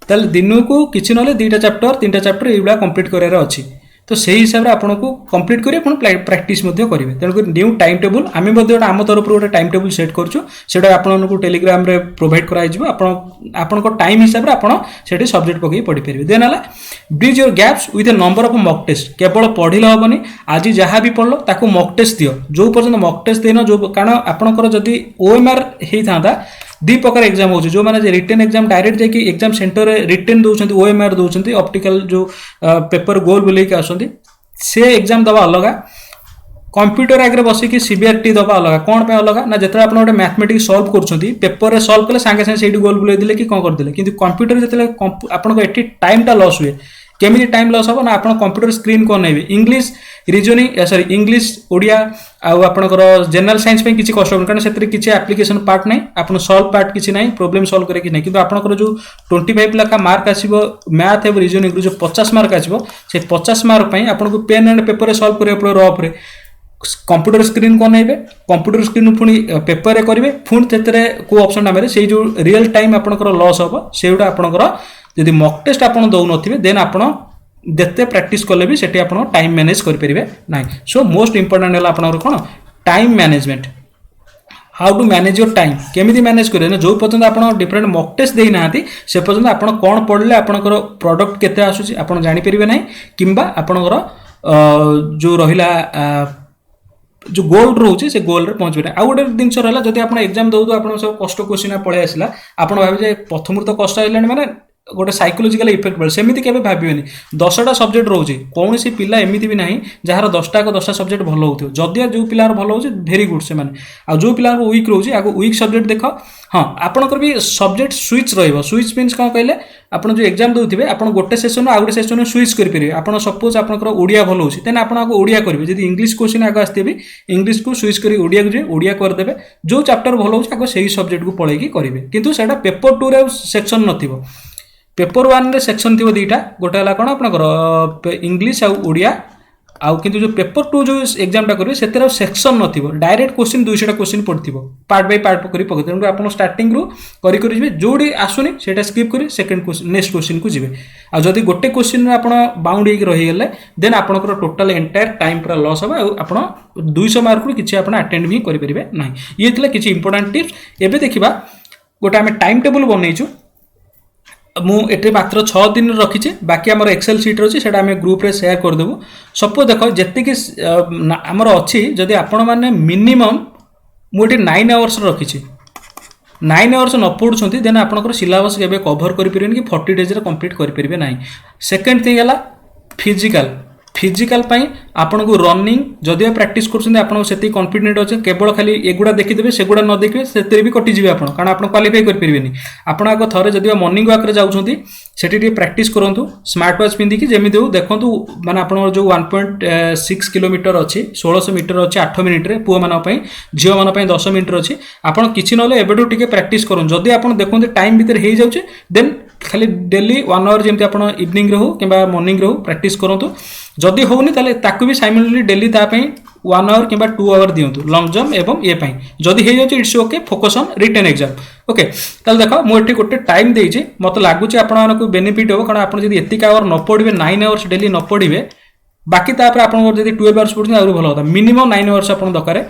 ताल दिन को किसी ना 2टा चैप्टर 3टा चैप्टर ये कंप्लीट करार अच्छी। तो से हिसाब से आपको कंप्लीट करेंगे पुणी प्रैक्टिस करेंगे तेणुक न्यू टाइम टेबल आम आम तरफ गोटे टाइम टेबल सेट करा आपको टेलीग्राम रे प्रोवाइड कर टाइम हिसाब से सब्जेक्ट पकई पढ़ी पारे। देन है bridge your gaps with a number of mock test केवल पढ़ले हेनी आज जहाँ भी पढ़ल ताको मॉक टेस्ट दियो जो पर्यटन मॉक टेस्ट देन जो कारण आपंकर जदि OMR होता 2 प्रकार एग्जाम हो जो मैंने रिटेन एग्जाम डायरेक्ट जाकि एग्जाम सेंटर रे रिटेन दौरान OMR दौरान ऑप्टिकल जो पेपर गोल बुले आसुँच से एग्जाम दवा अलग कंप्यूटर आगे बसिक सीबीआरटी दवा अलग कौन पे अलग ना जिते आप गोटे मैथमेटिक्स सॉल्व कर पेपर सॉल्व कले सांगे सांगे से गोल बुले देले कि कौन करदे कि कंप्यूटर जो आपको एटी टाइम टा लॉस हुए केमी टाइम लॉस हम ना आप कंप्यूटर स्क्रीन को नहीं English reasoning sorry English Odia आपंकर जनरल साइंस में किसी कष्ट कारण से किसी एप्लिकेशन पार्ट नहीं आप सॉल्व पार्ट किसी ना प्रोब्लेम सॉल्व करे कि नहीं कि आपंकर जो 25 लाख मार्क आसो मैथ और रिजनिंग जो 50 मार्क आसो से 50 मार्क आपको पेन एंड पेपर सॉल्व करें रफ रे कंप्यूटर स्क्रीन को नहीं कंप्यूटर स्क्रीन पुणी पेपर करेंगे पुणी से को ऑप्शन नाम से जो रियल टाइम आपंकर लॉस हम से आपंकर जदि मॉक टेस्ट आप दौन देन आप देते प्रैक्टिस कले भी सेठी आपन टाइम मैनेज करें ना। सो मोस्ट इंपोर्टेंट है आपन कौन time management how to manage your time केमी मैनेज करें जो पर्यटन आप डिफरेंट मॉक टेस्ट देना से पर्यटन आप कौन पढ़ले आपंकर प्रोडक्ट केते आसुची आप जानीपर ना कि आपंकर जो रहा जो गोल रोचे से गोल रे पहुँच पारे। आउ गोटे जिन रहा जब आप एग्जाम दौ आप सब कष्ट क्वेश्चन पलि आसला आप भावे प्रथम तो कष्ट है मैंने गोटे साइकोलोजिकल इफेक्ट पड़े सेमती केवे भाविबेनी 10टा सब्जेक्ट रोचे कौन सी पिला एमती भी ना जार 10टा 10टा सब्जेक्ट भल हो जदि जो पिलार भल हो भेरी गुड से आ जो पिलार वीक रोचे आगे वीक सब्जेक्ट देख हाँ आपंकर भी सब्जेक्ट स्विच स्विच मीन्स कौन कहले आप जो एग्जाम दौथे आप गोटे सेसन आउ गोटे सेसन स्विच करेंगे आप सपोज आपंकर ओडिया भल होती देन आप ओडिया करेंगे जब इंग्लिश क्वेश्चन आगे आसते भी इंग्लिश को स्विच कर ओडिया को जाए ओडिया करदे जो चैप्टर भल हो से सब्जेक्ट को पलैकी करेंगे किंतु से पेपर 2 रे सेक्शन नथिबो पेपर 1 रे सेक्शन थी 2टा गोटे है कौन आपंकर इंग्लिश आउ ओडिया आउ किंतु जो पेपर 2 जो एग्जाम टा करेंगे से सेक्शन नथिबो डायरेक्ट क्वेश्चन 200टा क्वेश्चन पड़थिबो पार्ट बाय पार्ट करी पके तेणु आप स्टार्टिंग रू करी जी जोड़ी आसुनी सेटा स्किप करी सेकंड क्वेश्चन नेक्स्ट क्वेश्चन को जीवे आ जदि गोटे क्वेश्चन आप बाउंड होकर रहीगले देन आपंकर टोटाल एंटायर टाइम पूरा लॉस हम आप 200 मार्क रू किसी आप अटेंड भी करेंगे ना। ये थिला किसी इंपोर्टेंट टिप्स एबे देखिबा गोटे आम टाइम टेबल बनईचु मुझे मात्र 6 दिन रखी बाकी आम एक्सेल सीट अच्छी से ग्रुप रे शेयर करदेबू सपोज देख जी आमर अच्छी जदि आपण मैंने मिनिमम मुझे 9 आवर्स रखी 9 आवर्स न पढ़ुं देन आपंकर सिलेबस के कभर करें कि 40 डेज कंप्लीट करेंगे ना। सेकेंड थिंग है फिजिकल फिजिकल आपन को रनिंग जदि प्रैक्टिस करछन आपन को सेति कॉन्फिडेंट अछि केवल खाली एगुडा देखिदेबे सेगुडा न देखिबे सेते भी कटि जिवे आपन कारण आपन क्वालिफाई कर परिबेनी आपन आगो थरे जदि मॉर्निंग वॉक रे जाउछंती सेठी टी प्रैक्टिस करंतु स्मार्ट वॉच पिंदी कि जेमि देउ देखंतु माने आपन जो 1.6 किलोमीटर अछि 1600 मीटर अछि 8 मिनिट रे पुआ माना पई जियो माना पई 10 मिनिट अछि आपन किछि नले एबेडू टिके प्रैक्टिस करन जदि आपन देखंतु टाइम भीतर हे जाउछे देन खाली डेली 1 आवर जेमति आपन इवनिंग रे हो किबा मॉर्निंग रे हो प्रैक्टिस करंतु जदि होउनी ताले ताकु भी साइमल्टेनियसली डेली ता पई 1 आवर किबा 2 आवर दियंतु लॉन्ग जंप एवं ए पई जदि हे जाउछे it's okay focus on written exam okay ताले देखो मो एठी गोटे टाइम देइछे मते लागुचे आपन मानको बेनिफिट हो कारण आपन जदि एतिक आवर न पढिबे 9 आवर्स डेली न पढिबे बाकी तापर आपन जदि 12 आवर्स पढिबे आरो भलो होता मिनिमम 9 आवर्स आपन दकारे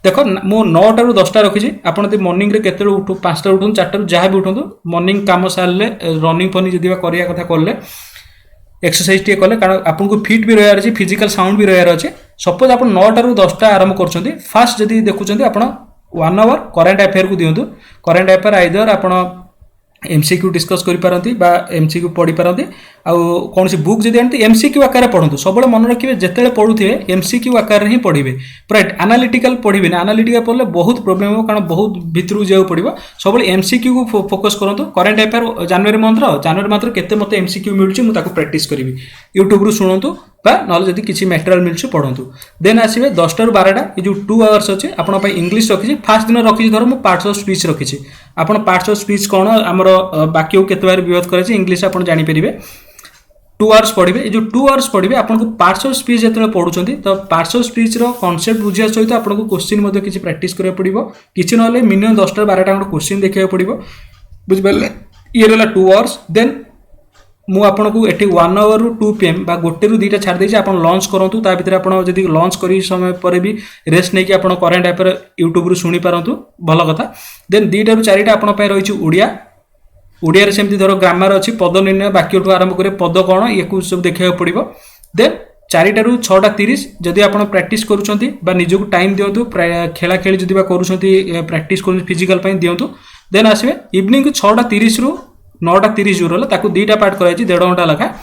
देखो मो 9 टारू 10 टा रखिछि आपन जदि मॉर्निंग रे केते उठु 5 टा उठु 4 टा जहा भी उठंतु मॉर्निंग काम सारले रनिंग फनी जदि करिया कथा करले एक्सरसाइज टे कले कारण आपन को फिट भी रहयार अछि फिजिकल साउंड भी रहयार अछि सपोज आपन 9 टारू 10 टा आरंभ करछंती फास्ट जदि देखुछंती आपन 1 आवर करंट अफेयर को दियंतु करंट अफेयर आइदर आपन एमसीक्यू डिस्कस करि पारंती बा एमसीक्यू पढि पारंती आ कोनसी बुक जदि आनती एमसीक्यू आकार पढंतु सबले मन रखिबे जेतेले पढुथिबे एमसीक्यू आकार ही पढिबे राइट एनालिटिकल पढिबे ना एनालिटिकल पढले बहुत प्रॉब्लम हो कारण बहुत भितरु जेउ पडिबो सबले एमसीक्यू को फोकस करंतु करंट अफेयर जनवरी मंथ केते मते एमसीक्यू मिलुची मु ताको प्रैक्टिस करिवि YouTube रु सुनंतु बा नले जदि किछि मटेरियल मिलछु पढंतु देन आसीबे 10 टा रु 12 टा ए जो 2 आवर्स अछि आपन पय इंग्लिश रखिछि फास्ट दिन रखिछि धर मु पार्ट्स ऑफ स्पीच रखिछि आपन पार्ट्स ऑफ स्पीच कोन हमरो वाक्य को केते बार विभक्त करछि इंग्लिश आपन जानि परिबे 2 आवर्स पढिबे ए जो 2 आवर्स पढिबे आपन को पार्ट्स ऑफ स्पीच जेतले पढुछंती तो पार्ट्स ऑफ स्पीच रो कांसेप्ट बुझिया सहित आपन को क्वेश्चन मध्ये किछि प्रैक्टिस करे पडिबो किछि नले मिनिमम 10 टा 12 टा क्वेश्चन देखिया पडिबो बुझ बेले ये रहला 2 आवर्स देन मु आपन को एठी 1 आवर रु 2 pm बा गोटे रु 2 टा छाड़ देछि आपन लॉन्च करंतु ता भीतर आपन जदी लॉन्च करी समय पर भी रेस्ट नै कि आपन करंट अफेयर YouTube रु सुनि पारंतु भलो कथा देन 2 टा रु 4 टा आपन पय रहिछि ओडिया रे सेमति धरो ग्रामर अछि पद निर्णय वाक्य टु आरंभ करे पद कोन एकु सब देखिया पडिबो देन 4 टा रु 6 टा 30 जदी आपन प्रैक्टिस करूछंती बा निजो टाइम दियंतु खेला खेली जदी बा करूछंती प्रैक्टिस करू फिजिकल पय दियंतु देन आसीबे इवनिंग 6 टा 30 रु 9 टा 30 जोर होला ताकू 2 टा पार्ट करायछि 1.5 घंटा लखा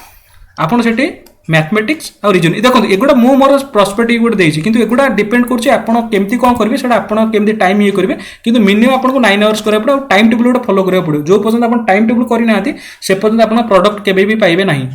आपन सेठी मैथमेटिक्स और रीजनिंग देखो एगुडा मो मोर पर्सपेक्टिव गुड देछि किंतु एगुडा डिपेंड करछि आपन केमति कोन करबे सेटा आपन केमति टाइम ये करबे किंतु मिनिमम आपन को 9 आवर्स करे पड़ो टाइम टेबल गुड फॉलो करे पड़ो जो पर्यंत आपन टाइम टेबल करि नाहति से पर्यंत आपन प्रोडक्ट केबे भी पाइबे नाही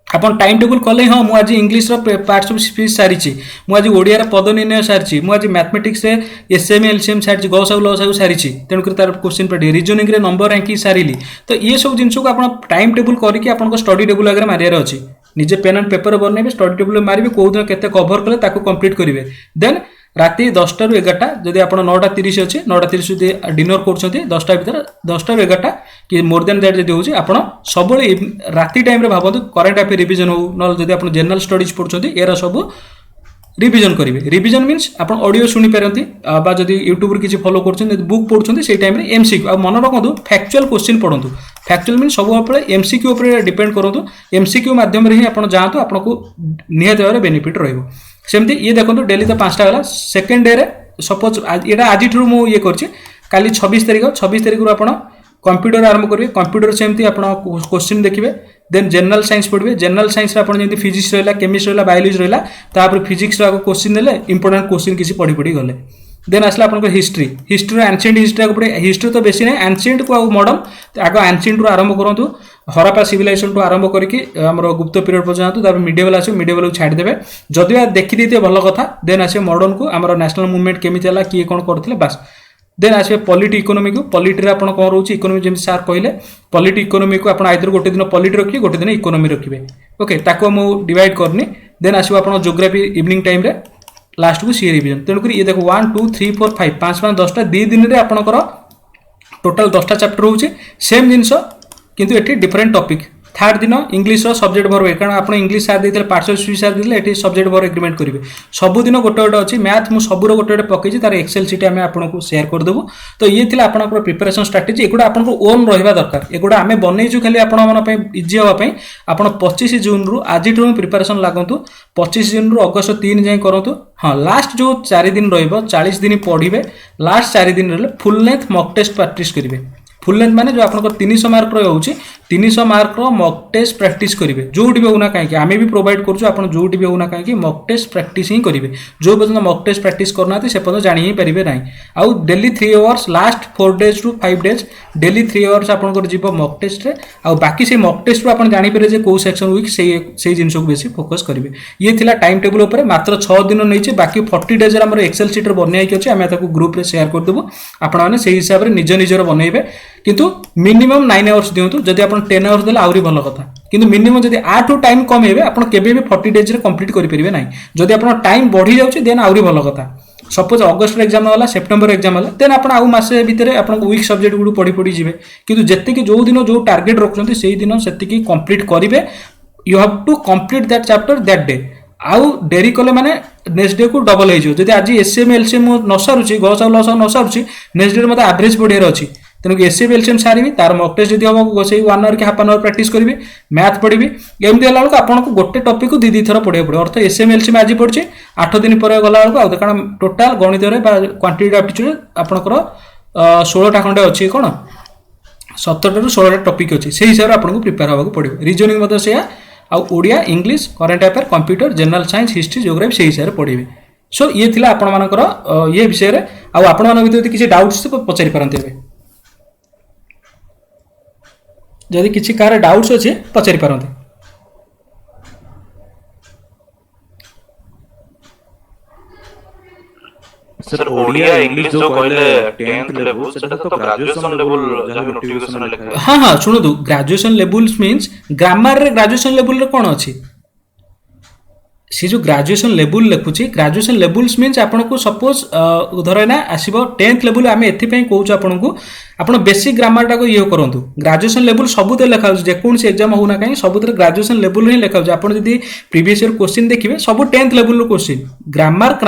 आपन टाइम टेबल कले हां मु आज इंग्लिश रो पार्ट्स ऑफ स्पीच सारिछि मु आज ओडिया रो पद निर्णय सारिछि मु आज मैथमेटिक्स रे एसएम एलसीएम सारिछि गौसाउ लसाउ सारिछि तेनु कर तार क्वेश्चन पढि रीजनिंग रे नंबर रैंकिंग सारिली तो ये सब जिंस को आपन टाइम टेबल करिकि आपन को स्टडी टेबल अगर मारियार अछि निजे पेन एंड पेपर बनैबे स्टडी टेबल मारिबे को दिन केते कवर कले ताको कंप्लीट करिवे देन राति 10 टा रु 11 टा जदि आपन 9 टा 30 अछि 9 टा 30 सुदी डिनर करछंती 10 टा भीतर 10 टा रु 11 टा कि मोर देन दैट जदि होछि आपन सबले राति टाइम रे भाबंतु करंट अफेयर रिवीजन हो न जदि आपन जनरल स्टडीज पढछंती एरा सब रिवीजन करिवे रिवीजन मींस आपन ऑडियो सुनि पारंती बा जदि YouTube रे किछि फॉलो करछंती बुक पढछंती सेई टाइम रे एमसीक्यू आ मन रखंतु फैक्चुअल क्वेश्चन पढंतु फैक्चुअल मींस सब आपले एमसीक्यू ऊपर डिपेंड करंतु एमसीक्यू माध्यम रे ही आपन जांतु आपन को निहत भाबरे बेनिफिट रहइबो सेमती ये देखंतु डेली तो 5 टा गला सेकंड डे रे सपोज एटा आज ठुर मु ये करछि काली 26 तारिख रु आपन कंप्यूटर आरंभ करिवे कंप्यूटर सेमती आपन क्वेश्चन देखिबे देन जनरल साइंस पढिबे जनरल साइंस रे आपन जेंति फिजिक्स रहला केमिस्ट्री रहला बायोलॉजी रहला तापर फिजिक्स रो क्वेश्चन देले इंपोर्टेंट क्वेश्चन किछि पढि गले देन आसला आपन हिस्ट्री रो एंशिएंट हिस्ट्री को पढे हिस्ट्री तो बेसी नै एंशिएंट को आ मॉडर्न आगो एंशिएंट रो आरंभ करंतु हरप्पा सिविलाइजेशन टू आरंभ करके हमरो गुप्त पीरियड पर जातु तापर मिडिवल आसे मिडिवल को छाडी देबे जदि आ देखि दिते भलो कथा देन आसे मॉडर्न को हमरो नेशनल मूवमेंट केमिति हला की कोन करथिले बस देन आसे पॉलिटी इकोनॉमी को पॉलिटी रे आपन कोन रहउची इकोनॉमी जेम सर कहले पॉलिटी इकोनॉमी को आपन आइदर गोटे दिन पॉलिटी रखि गोटे दिन इकोनॉमी रखिबे ओके ताको मु डिवाइड करनी देन आसीबो आपन ज्योग्राफी इवनिंग टाइम रे लास्ट को सी रिवीजन तेनु करी ये देखो 1 2 3 4 5 5 10 टा 2 दिन रे आपन कर टोटल 10 टा चैप्टर होउची सेम जिंस किंतु एठी डिफरेंट टॉपिक थर्ड दिन इंग्लिश रो सब्जेक्ट भर कारण आपन इंग्लिश सार देते पार्ट्स ऑफ स्पीच सार देले एठी सब्जेक्ट भर एग्रीमेंट करिवे सब दिन गोटे गोटे अछि मैथ मु सब रो गोटे गोटे पकेछि तार एक्सेल शीट हमें आपन को शेयर कर देबो तो ये थिला आपन को प्रिपरेशन स्ट्रेटजी एगुडा आपन को ओन रहिबा दरकार एगुडा हमें बनेइछु खाली आपन मन पे इजी होबा पे आपन 25 जून रु आजि ठु प्रिपरेशन लागंतु 25 जून रु अगस्त 3 जाय करंतु हां लास्ट जो 4 दिन रहइबो 40 दिन पढिबे लास्ट 4 दिन रहले full length mock test practice करिवे फुल लेंथ माने जो आपन 300 मार्क होउची 300 मार्क मॉक टेस्ट प्रैक्टिस करिवे जोटी भी होना काहे आमे भी प्रोवाइड करछु आपन जोटी भी होना काहे मॉक टेस्ट प्रैक्टिस ही करिवे जो पर्यंत मॉक टेस्ट प्रैक्टिस करना से पर्यंत जानि ही परिबे नाही आउ daily 3 hours last 4 days to 5 days daily 3 hours आपन को जीव मॉक टेस्ट रे आउ बाकी से मॉक टेस्ट रो आपन जानि पारे जे को सेक्शन वीक से जिंस को बेसी फोकस करिवे ये थिला टाइम टेबल ऊपर मात्र 6 दिन नै छै बाकी 40 डेज रे हमर एक्सेल शीट रे बनाई के अछि आमे ताको ग्रुप रे शेयर कर देबो आपन माने सेही हिसाब रे निज निजर बनैबे किंतु मिनिमम 9 आवर्स दियंतु जदि आपन 10 आवर्स देला आउरी भलो कथा किंतु मिनिमम जदि 8 टाइम कम हेबे आपन केबे भी 40 डेज रे कंप्लीट करि परिबे नाही जदि आपन टाइम बढ़ी जाउछि देन आउरी भलो कथा सपोज अगस्त एग्जाम वाला सेप्टेम्बर एग्जाम वाला देन आपन आउ मासे भितरे आपन वीक सब्जेक्ट गुडू पढी पढी जिवे किंतु जत्ते कि जो दिन जो टारगेट रखुछंती सेही दिन सेति कि कंप्लीट करिवे you have to complete that chapter that day आउ डेरी कले माने नेक्स्ट डे को डबल हे जो जदि आज एसएम एलसीएम न सारुची गस लस न सारुची नेक्स्ट डे मते एवरेज पढियार अछि तेनु एसएम एलसीएम सारिबी तार मॉक टेस्ट जदि हम गोसै 1 आवर के हाफ एन आवर प्रैक्टिस करिवे मैथ पढिबी एमदी हला को आपन को गोटे टॉपिक को दी थरा पढिया पड़े अर्थ एसएम एलसीएम आज पढछि 8 दिन पर गला को आ कारण टोटल गणित रे बा क्वांटिटी एप्टीट्यूड आपन को 16 टा खंडे अछि कोन 17 टा 16 टा टॉपिक अछि सेही हिसाब रे आपन को प्रिपेयर होबा को पड़िबो रीजनिंग मते से आ Odia English current affair computer general science history geography सेही हिसाब रे पढिबे सो ये थिला आपन मानकर ये विषय रे आ आपन मान भितर किछि डाउट्स पचारि परंते जदि किछि कार डाउट्स अछि पचारि परंते सर ओडिया इंग्लिश जो कहले 10th लेवल सेटा तो ग्रेजुएशन लेवल जहां नोटिफिकेशन लिखा हां हां सुनो दु ग्रेजुएशन लेवल मींस ग्रामर रे ग्रेजुएशन लेवल रे कोन अछि सी जो ग्रेजुएशन लेवल लिखुची ग्रेजुएशन लेवल्स मींस आपन को सपोज धरे ना आसीबो 10th लेवल आमे एथि पई कहूच आपन को आपन बेसिक ग्रामर टा को ये करंतु ग्रेजुएशन लेवल सबुते लिखा जे कोन से एग्जाम होना काई सबुते ग्रेजुएशन लेवल ही लिखा आपन जदी प्रीवियस ईयर क्वेश्चन देखिबे सब 10th लेवल रो क्वेश्चन ग्रामर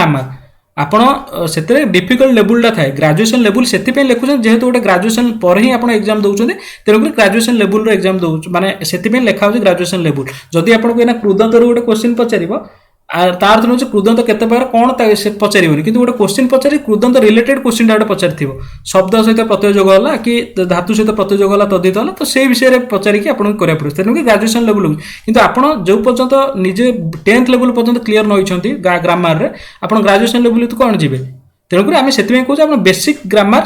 आपण सेतरे डिफिकल्ट लेवल थाए ग्रेजुएशन लेवल सेति पे लेखुछन जेहेतु गोटे ग्रेजुएशन पर ही आपण एग्जाम दउछन तेनु ग्रेजुएशन लेवल रो एग्जाम दउ माने सेति पे लेखा हो ग्रेजुएशन लेवल जदी आपण को एना कृदंत रो गोटे क्वेश्चन पचारिबो तार तो होचे कृदंत केते बार कोन से पचारिबोनी किंतु गोटे क्वेश्चन पचारि कृदंत रिलेटेड क्वेश्चन डाटा पचारिथिबो शब्द सहित प्रत्यय जोग होला कि धातु सहित प्रत्यय जोग होला तद्धित होला तो से विषय रे पचारि कि आपण करिया पड़ो तेनु ग्रेजुएशन लेवल किंतु आपण जो पर्यंत निजे 10th लेवल पर्यंत क्लियर न होइछंती ग्रामर रे आपण ग्रेजुएशन लेवल तो कोन जिवे तेणुक आम से कहूँ बेसिक ग्रामर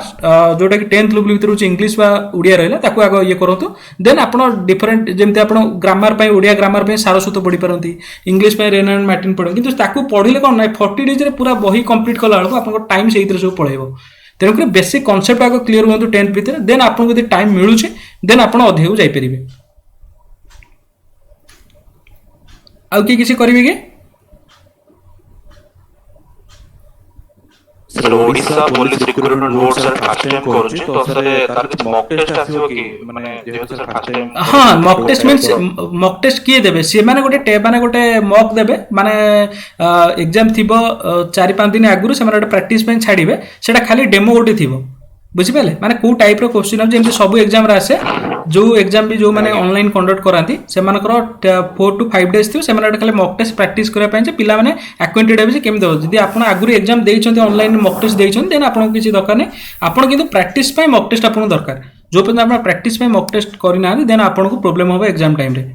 जोटा कि 10th लेवल भर हूँ इंग्लीश बा ओडिया रहा ताको आग ये करूँ देन आप डिफरेंट जमी आप ग्रामर ओडिया ग्रामर सारस्वत पढ़ी पारती इंग्लीश रेन एंड मैर्टिन पढ़े कि पढ़ले कौन ना 40 डेज पूरा बही कंप्लीट कला बेलू आप टाइम से सब पढ़ेब तेणुक बेसिक कनसेप्ट आग क्लीयर हूँ 10th भितर देन आपको यदि टाइम मिलूँ देन आप अधिक जापरेंगे आउ किसी करेंगे कि sir Odisha police recruitment board sir first time करूची तो सर तार के मॉक टेस्ट आसीबो कि माने जेहेतु सर फर्स्ट टाइम हां mock test means mock test किए देबे से माने गोटे मॉक देबे माने एग्जाम थिबो 4-5 दिन आगुरु से माने प्रैक्टिस पे छाडीबे सेटा खाली डेमो गोटे थिबो बुझी पाले माने को टाइप रो क्वेश्चन हम जेमति सब एग्जाम रे आसे जो एग्जाम भी जो माने ऑनलाइन कंडक्ट करांती से मानकर 4 to 5 डेज थियो से माने खाली मॉक टेस्ट प्रैक्टिस करा पय जे पिला माने एक्वेंटेड हेबे केम दो जदी आपण आगुरु एग्जाम देइछन्ती ऑनलाइन मॉक टेस्ट देइछन्ती देन आपण किछि दरकार नै आपण किंतु प्रैक्टिस पय मॉक टेस्ट आपण दरकार जो पय आपण प्रैक्टिस पय मॉक टेस्ट करि ना देन आपण को प्रॉब्लम होबे एग्जाम टाइम रे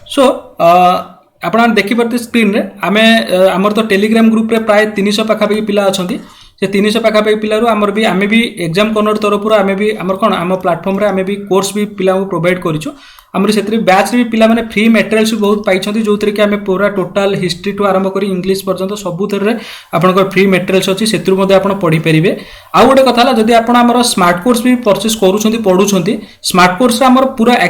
सो आपण देखि परते स्क्रीन रे आमे हमर तो टेलीग्राम ग्रुप रे प्राय 300 पाखापी पिला अछंती से 300 पाखापी पिलारू आमर भी आमे भी एग्जाम कर्नर तरफ आमे भी आमर कोन आम प्लेटफॉर्म रे आमे भी कोर्स भी पिला को प्रोवाइड करिछु आमर सेतरी बैच रे भी पिला माने फ्री मटेरियल्स भी बहुत पाइछंती जोतरे कि आमे पूरा टोटल हिस्ट्री टू आरंभ करी इंग्लिश पर्यंत सबु थरे आपन को फ्री मटेरियल्स अछि सेतरु मध्ये आपन पढी परिबे आ गोटे कथा जदी आपन हमर स्मार्ट कोर्स भी परचेस करूछंती पढुछंती स्मार्ट कोर्स रे हमर पूरा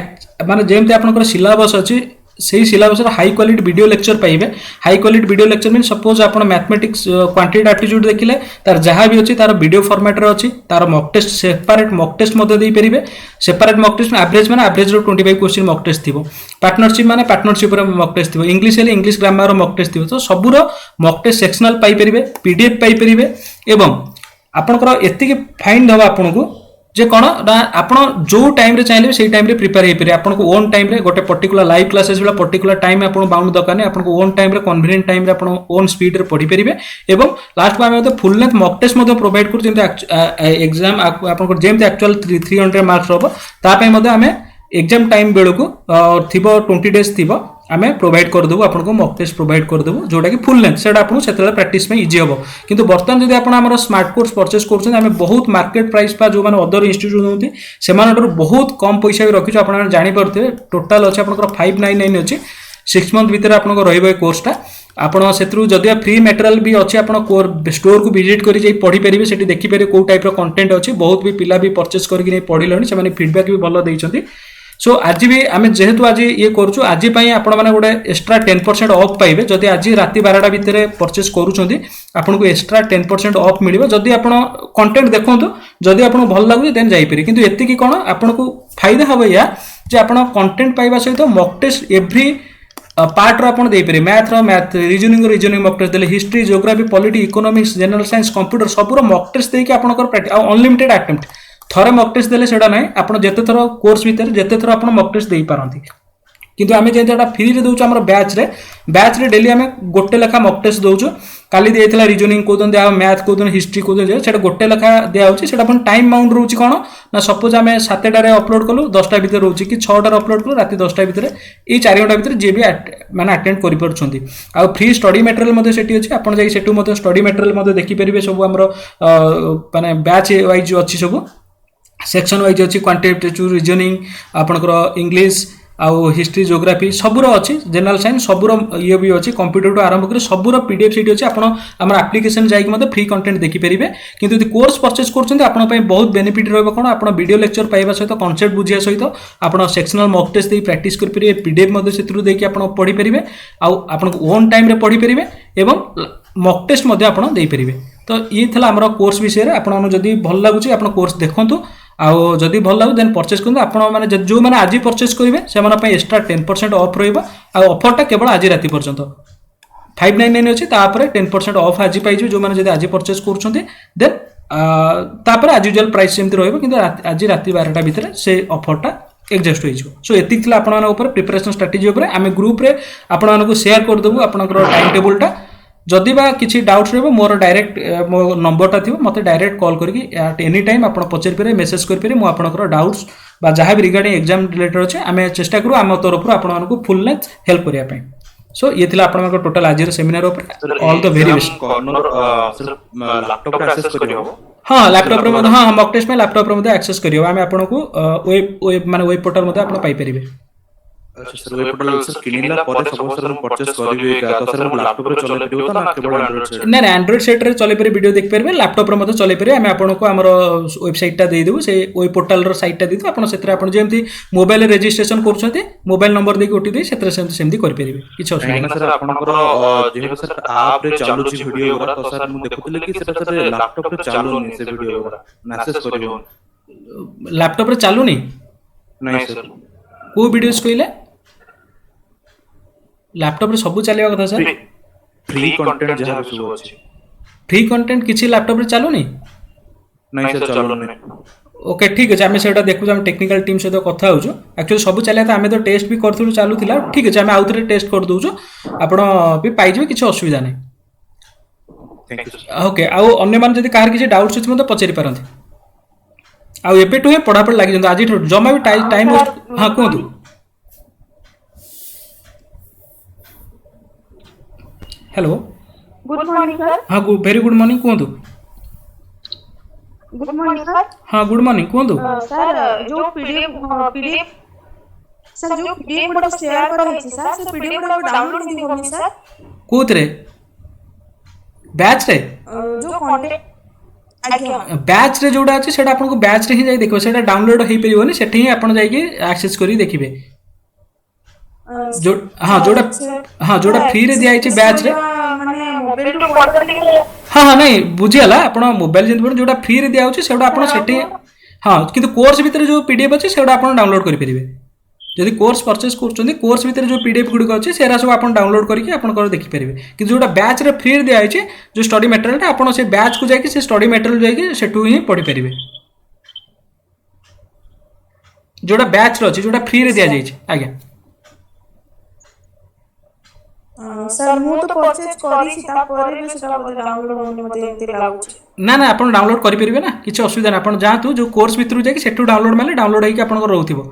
माने जेमते आपन को सिलेबस अछि सही syllabus high quality video lecture पाइबे high quality video lecture mean suppose आप मैथमेटिक्स क्वांटिटी एप्टीट्यूड देखिले तार जहाँ भी अच्छी तार वीडियो फॉर्मेट रे अच्छी तार mock test separate mock test मते देई परिबे सेपरेट मॉक टेस्ट एवरेज माने एवरेज रो 25 क्वेश्चन मॉक टेस्ट थिबो पार्टनरशिप माने पार्टनरशिप रे मॉक टेस्ट थिबो इंग्लिश हेले इंग्लिश ग्रामर रो मॉक टेस्ट थिबो तो सबुरो मॉक टेस्ट सेक्शनल पाई परिबे पीडीएफ पाई परिबे एवं आपनकर एतिके फाइन दबा आपनको जे कौन ना आपण जो टाइम रे चाहिए से टाइम रे प्रिपेयर हो पारे आपको ओन टाइम रे गोटे पर्टिकुलर लाइव क्लासेस वाला पर्टिकुलर टाइम आपको बाउंड दरकार नहीं आपको ओन टाइम रे कन्वीनियंट टाइम रे आपण ओन स्पीड रे पढ़ी पारे एवं लास्ट को आम full length mock test provide कर एग्जाम आपको जेमती एक्चुअल 300 मार्क्स हम ताप आम एग्जाम टाइम बेलू थी 20 डेज थी आम प्रोवाइड करदेबू आपको मॉक टेस्ट प्रोवाइड करदेबू जोटा कि फुल लेंथ से आपको से प्रैक्टिस में इजी हम किंतु बर्तमान जब आप स्मार्ट कोर्स परचेस कर बहुत मार्केट प्राइस पा जो मैंने अदर इंस्टीट्यूट होती से बहुत कम पैसा भी रखी आप जापे टोटाल अच्छे आप 599 अच्छी 6 मंथ भितर आप कोर्सटा आपड़ से जदि फ्री मटेरियल भी अच्छे आप स्टोर को विजिट कर पढ़ी पारे से देखिपारे कौ टाइप कंटेंट अच्छी बहुत भी पिला भी परचेस करके पढ़िले से फीडबैक भी भल देते सो आज भी आम जेहेतु आज ये करूँ आज आपण मैंने गोटे एक्सट्रा 10% ऑफ पाइबे जदि आज राति 12टा भितर परचेस करूँ आपको एक्सट्रा 10% ऑफ मिले जदि आप कंटेंट देखूँ जदि आपको भल लगे देन जापरि किंतु एतिकी कौन आपको फायदा हम या जे आप कंटेंट पाइबा सहित मॉक टेस्ट एवरी पार्ट रो आपण देइपरे मैथ रीजनिंग मॉक टेस्ट देले history geography polity economics general science computer सबरो मॉक टेस्ट देके आपनकर अनलिमिटेड अटेम्प्ट थरे मॉक टेस्ट देले सेडा नाही आपण जेते थर कोर्स भीतर जेते थर आपण मॉक टेस्ट देई पारंती किंतु आमे जेतेटा फ्री रे दउछ हमर बैच रे डेली आमे गोटे लेखा मॉक टेस्ट दउछ काली देइतला रीजनिंग कोदन दे मैथ कोदन हिस्ट्री कोदन जे सेटा गोटे लेखा दिया होची सेटा अपन टाइम बाउंड रहउची कोन ना सपोज आमे 7टा रे अपलोड कलु 10टा भीतर रहउची कि 6टा रे अपलोड कलु राति 10टा भीतर ए 4 घंटा भीतर जे भी माने अटेंड करि परछंती आ फ्री स्टडी मटेरियल मध्ये सेठी अछि आपण जाई सेटु मध्ये स्टडी मटेरियल मध्ये देखि परिबे सब हमर माने बैच वाइज अछि सब सेक्शन वाइज अच्छी क्वांटिटेटिव रीजनिंग आपनकर इंग्लिश आउ हिस्ट्री ज्योग्राफी सबूर अच्छी जनरल साइंस सबूर ये भी अच्छी कंप्यूटर आरंभ कर सबूर पीडीएफ सीट अच्छी आप आप्लिकेसन जाइए फ्री कंटेंट देखिपारे किंतु यदि कोर्स परचेस कर बहुत बेनिफिट रहा आप वीडियो लेक्चर पाइबा सहित कॉन्सेप्ट बुझा सहित आप sectional mock test they practice करेंगे पीडीएफ से पढ़ी पारे आप ओन टाइम पढ़ी पारे एवं मॉक टेस्ट आप देपारे तो ये था आम कोर्स विषय में आपड़ी भल लगुच आप कोर्स देखूँ आउ जदि भल लगे देन परचेस करते आपण माने जो मैंने आज परचेस करेंगे से एक्सट्रा 10% ऑफ रहा ऑफरटा केवल आज राति पर्यंत 599 अच्छी 10% ऑफ आज पाइबे जो मैंने आज परचेस कर देन तापर आज यूजुअल प्राइस सेमती रहिबो किंतु आज राति 12टा भितर से ऑफरटा एग्जिस्ट हो सो एतिक थिला आपण ऊपर प्रिपरेशन स्ट्रेटजी ऊपर आमे ग्रुप रे आपण मानकु शेयर कर देबु आपनकर टाइम टेबलटा जदि बा किसी डाउट्स रहिबो मोर डायरेक्ट मो नंबरटा थिबो मते डायरेक्ट कॉल करके एट एनी टाइम आपण पचारि पारे मेसेज कर पारे मो आपनकर डाउट्स बा जहां भी रिगार्डिंग एग्जाम रिलेटेड अछि आमे चेष्टा करू आम तरफ आपण मानकु फुल लेंथ हेल्प करिया पई सो ये थिला आपण मानकर टोटल आज सेमिनार ऊपर all the very best laptop रे एक्सेस करियो हाँ लैपटॉप रे हाँ मॉक टेस्ट में लैपटॉप रे एक्सेस करियो आमे आपनको वेब माने वेब पोर्टल मध्ये आपण पाई परिबे अच्छा सर वेब पोर्टल सर किनिला पर सब सर परचेस करबे तो सर लैपटॉप रे चले परियो ना केवल एंड्रॉइड सेट ना एंड्रॉइड सेट रे चले परे वीडियो देख परबे लैपटॉप रे मध्ये चले परे हम आपनको हमर वेबसाइट टा दे देबो से वेब पोर्टल रो साइट टा दे देबो आपण सेतरे आपण जेमति मोबाइल रजिस्ट्रेशन करछथि मोबाइल नंबर देके ओटी दे सेतरे सेमति कर परिबे किछ असुविधा नहीं सर आपनकर जेहे सर आप रे चालू छी वीडियो वगैरह तो सर मु देखुतले कि सेटा सर लैपटॉप रे चालू नहीं से वीडियो वगैरह मैसेज करियो लैपटॉप रे चालू नहीं सर को वीडियोस कइले लैपटॉप रे सब चलेवा कथा सर फ्री कंटेंट जहां सब अछि फ्री कंटेंट किछि लैपटॉप रे चालू नहीं सर चालू नहीं ओके ठीक अछि आमे सेटा देखु हम टेक्निकल टीम से तो कथा होजो एक्चुअली सब चले त आमे तो टेस्ट भी करथुलु चालू थिला ठीक अछि आमे आउथरे टेस्ट कर दोजो आपण भी पाइ जेबे किछि असुविधा नै थैंक यू सर ओके आउ अन्य मान जदि कार किछि डाउट्स अछि मते पचेरि परंती आउ एपेटु हे पढा पढ लागि जंत आज जमा भी टाइम वेस्ट हां कोंतु हेलो गुड मॉर्निंग सर हाँ वेरी गुड मॉर्निंग कहतु गुड मॉर्निंग सर हाँ गुड मॉर्निंग कहतु सर जो पीडीएफ सर जो पीडीएफ गुडा शेयर करा है सर से पीडीएफ गुडा डाउनलोड नहीं होनी सर कोथरे बैच रे जो कंटेंट आज्ञा बैच रे जोडा अछि सेटा आपन को बैच रे ही जाई देखो सेटा डाउनलोड हेई परिबोनी सेठी ही आपन जाई के एक्सेस करी देखिबे जो हाँ जोड़ा फ्री रे दिया है बैच रे माने मोबाइल टू पढ़ के हाँ नहीं बुझियाला आपण मोबाइल जेंत जोड़ा फ्री रे दिया होची सेटा आपण सेठी हाँ किंतु कोर्स भीतर जो पीडीएफ अछि सेटा आपण डाउनलोड करि परिबे यदि कोर्स परचेस करछन्ती कोर्स भीतर जो पीडीएफ गुडी अछि सेरा सब आपण डाउनलोड करके आपण कर देखि परिबे कि जोड़ा बैच रे फ्री रे दिया है जो स्टडी मटेरियल आपण से बैच को जाई के से स्टडी मटेरियल जाई के सेठू ही पढ़ि परिबे जोटा बैच रो अछि जोटा फ्री रे दिया जाय आज्ञा सर मु तो परचेज करी छी तापर भी सेटा बोले डाउनलोड होनी मते एते लागुछ ना ना आपण डाउनलोड करि परिबे ना किछ असुविधा ना आपण जातु जो कोर्स भितरु जाय कि सेटु डाउनलोड माले डाउनलोड हेकि आपण रहउथिबो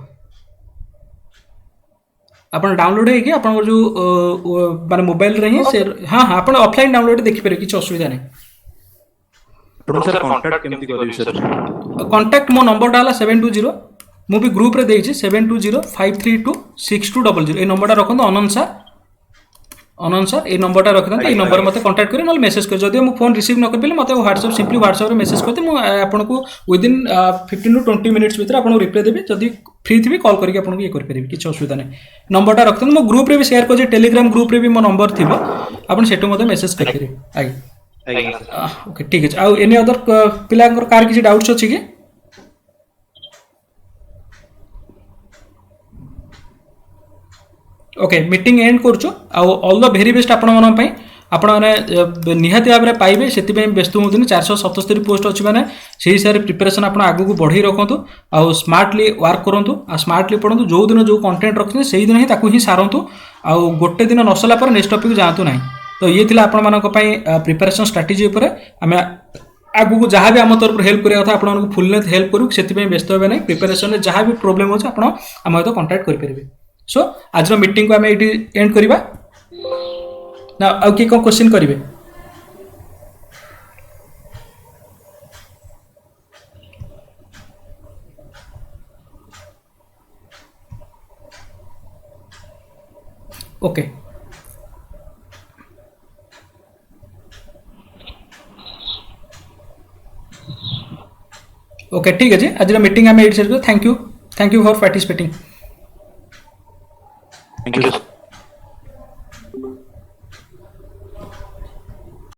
आपण डाउनलोड हेकि आपण जो माने मोबाइल रे ही से हां हां आपण ऑफलाइन डाउनलोड देखि परिबे किछ असुविधा नै ଆପଣ सर कांटेक्ट केमती କରିବି सर कांटेक्ट मो नंबर डाला 720 मु भी ग्रुप रे देछि 7205326200 ए नंबर रखन अनंत सर ए नंबर रखन ए नंबर मते कांटेक्ट करी नल मेसेज कर जदि मु फोन रिसीव न कर पेले मते व्हाट्सएप सिंपली व्हाट्सएप रे मेसेज करते मु आपन को विद इन 15 टू 20 मिनिट्स भीतर आपन रिप्लाई देबे जदि फ्री थिबी कॉल करके आपन को ये कर परिबे किछ असुविधा नै नंबर रखन मु ग्रुप रे भी शेयर कर टेलीग्राम ग्रुप रे भी मो नंबर थिबो आपन सेटो मते मेसेज कर करिवे आइ ओके ठीक है आउ एनी अदर पिलांकर कार किसी डाउट्स अछि कि ओके मीटिंग एंड करछु आउ ऑल द वेरी बेस्ट आपण मन पई आपण माने निहाती भाव में पाइबे सेति पई व्यस्त होदिन 477 पोस्ट अछि माने सेही सारे प्रिपरेशन आपण आगु को बढ़ी रखंतु आउ स्मार्टली वर्क करंतु आ स्मार्टली पढंतु जो दिन जो कंटेंट रखने सेही दिन ही ताकू ही सारंतु आउ गोटे दिन नसला पर नेक्स्ट टॉपिक जातु नाही तो ये थिला आपण मानक पई प्रिपरेशन स्ट्रेटजी ऊपर हमें आगु को जहाँ भी आम तरफ हेल्प करिया था आपण को फुल लेंथ हेल्प करू सेति पई व्यस्त होबे नाही प्रिपरेशन में जहाँ भी प्रॉब्लम होछ आपण हम तो कांटेक्ट करि परिबे सो आज मीटिंग को आम ये एंड करवा ना आउ कि क्वेश्चन करेंगे ओके ओके ठीक है आज मीटिंग आम ये thank you for participating thank you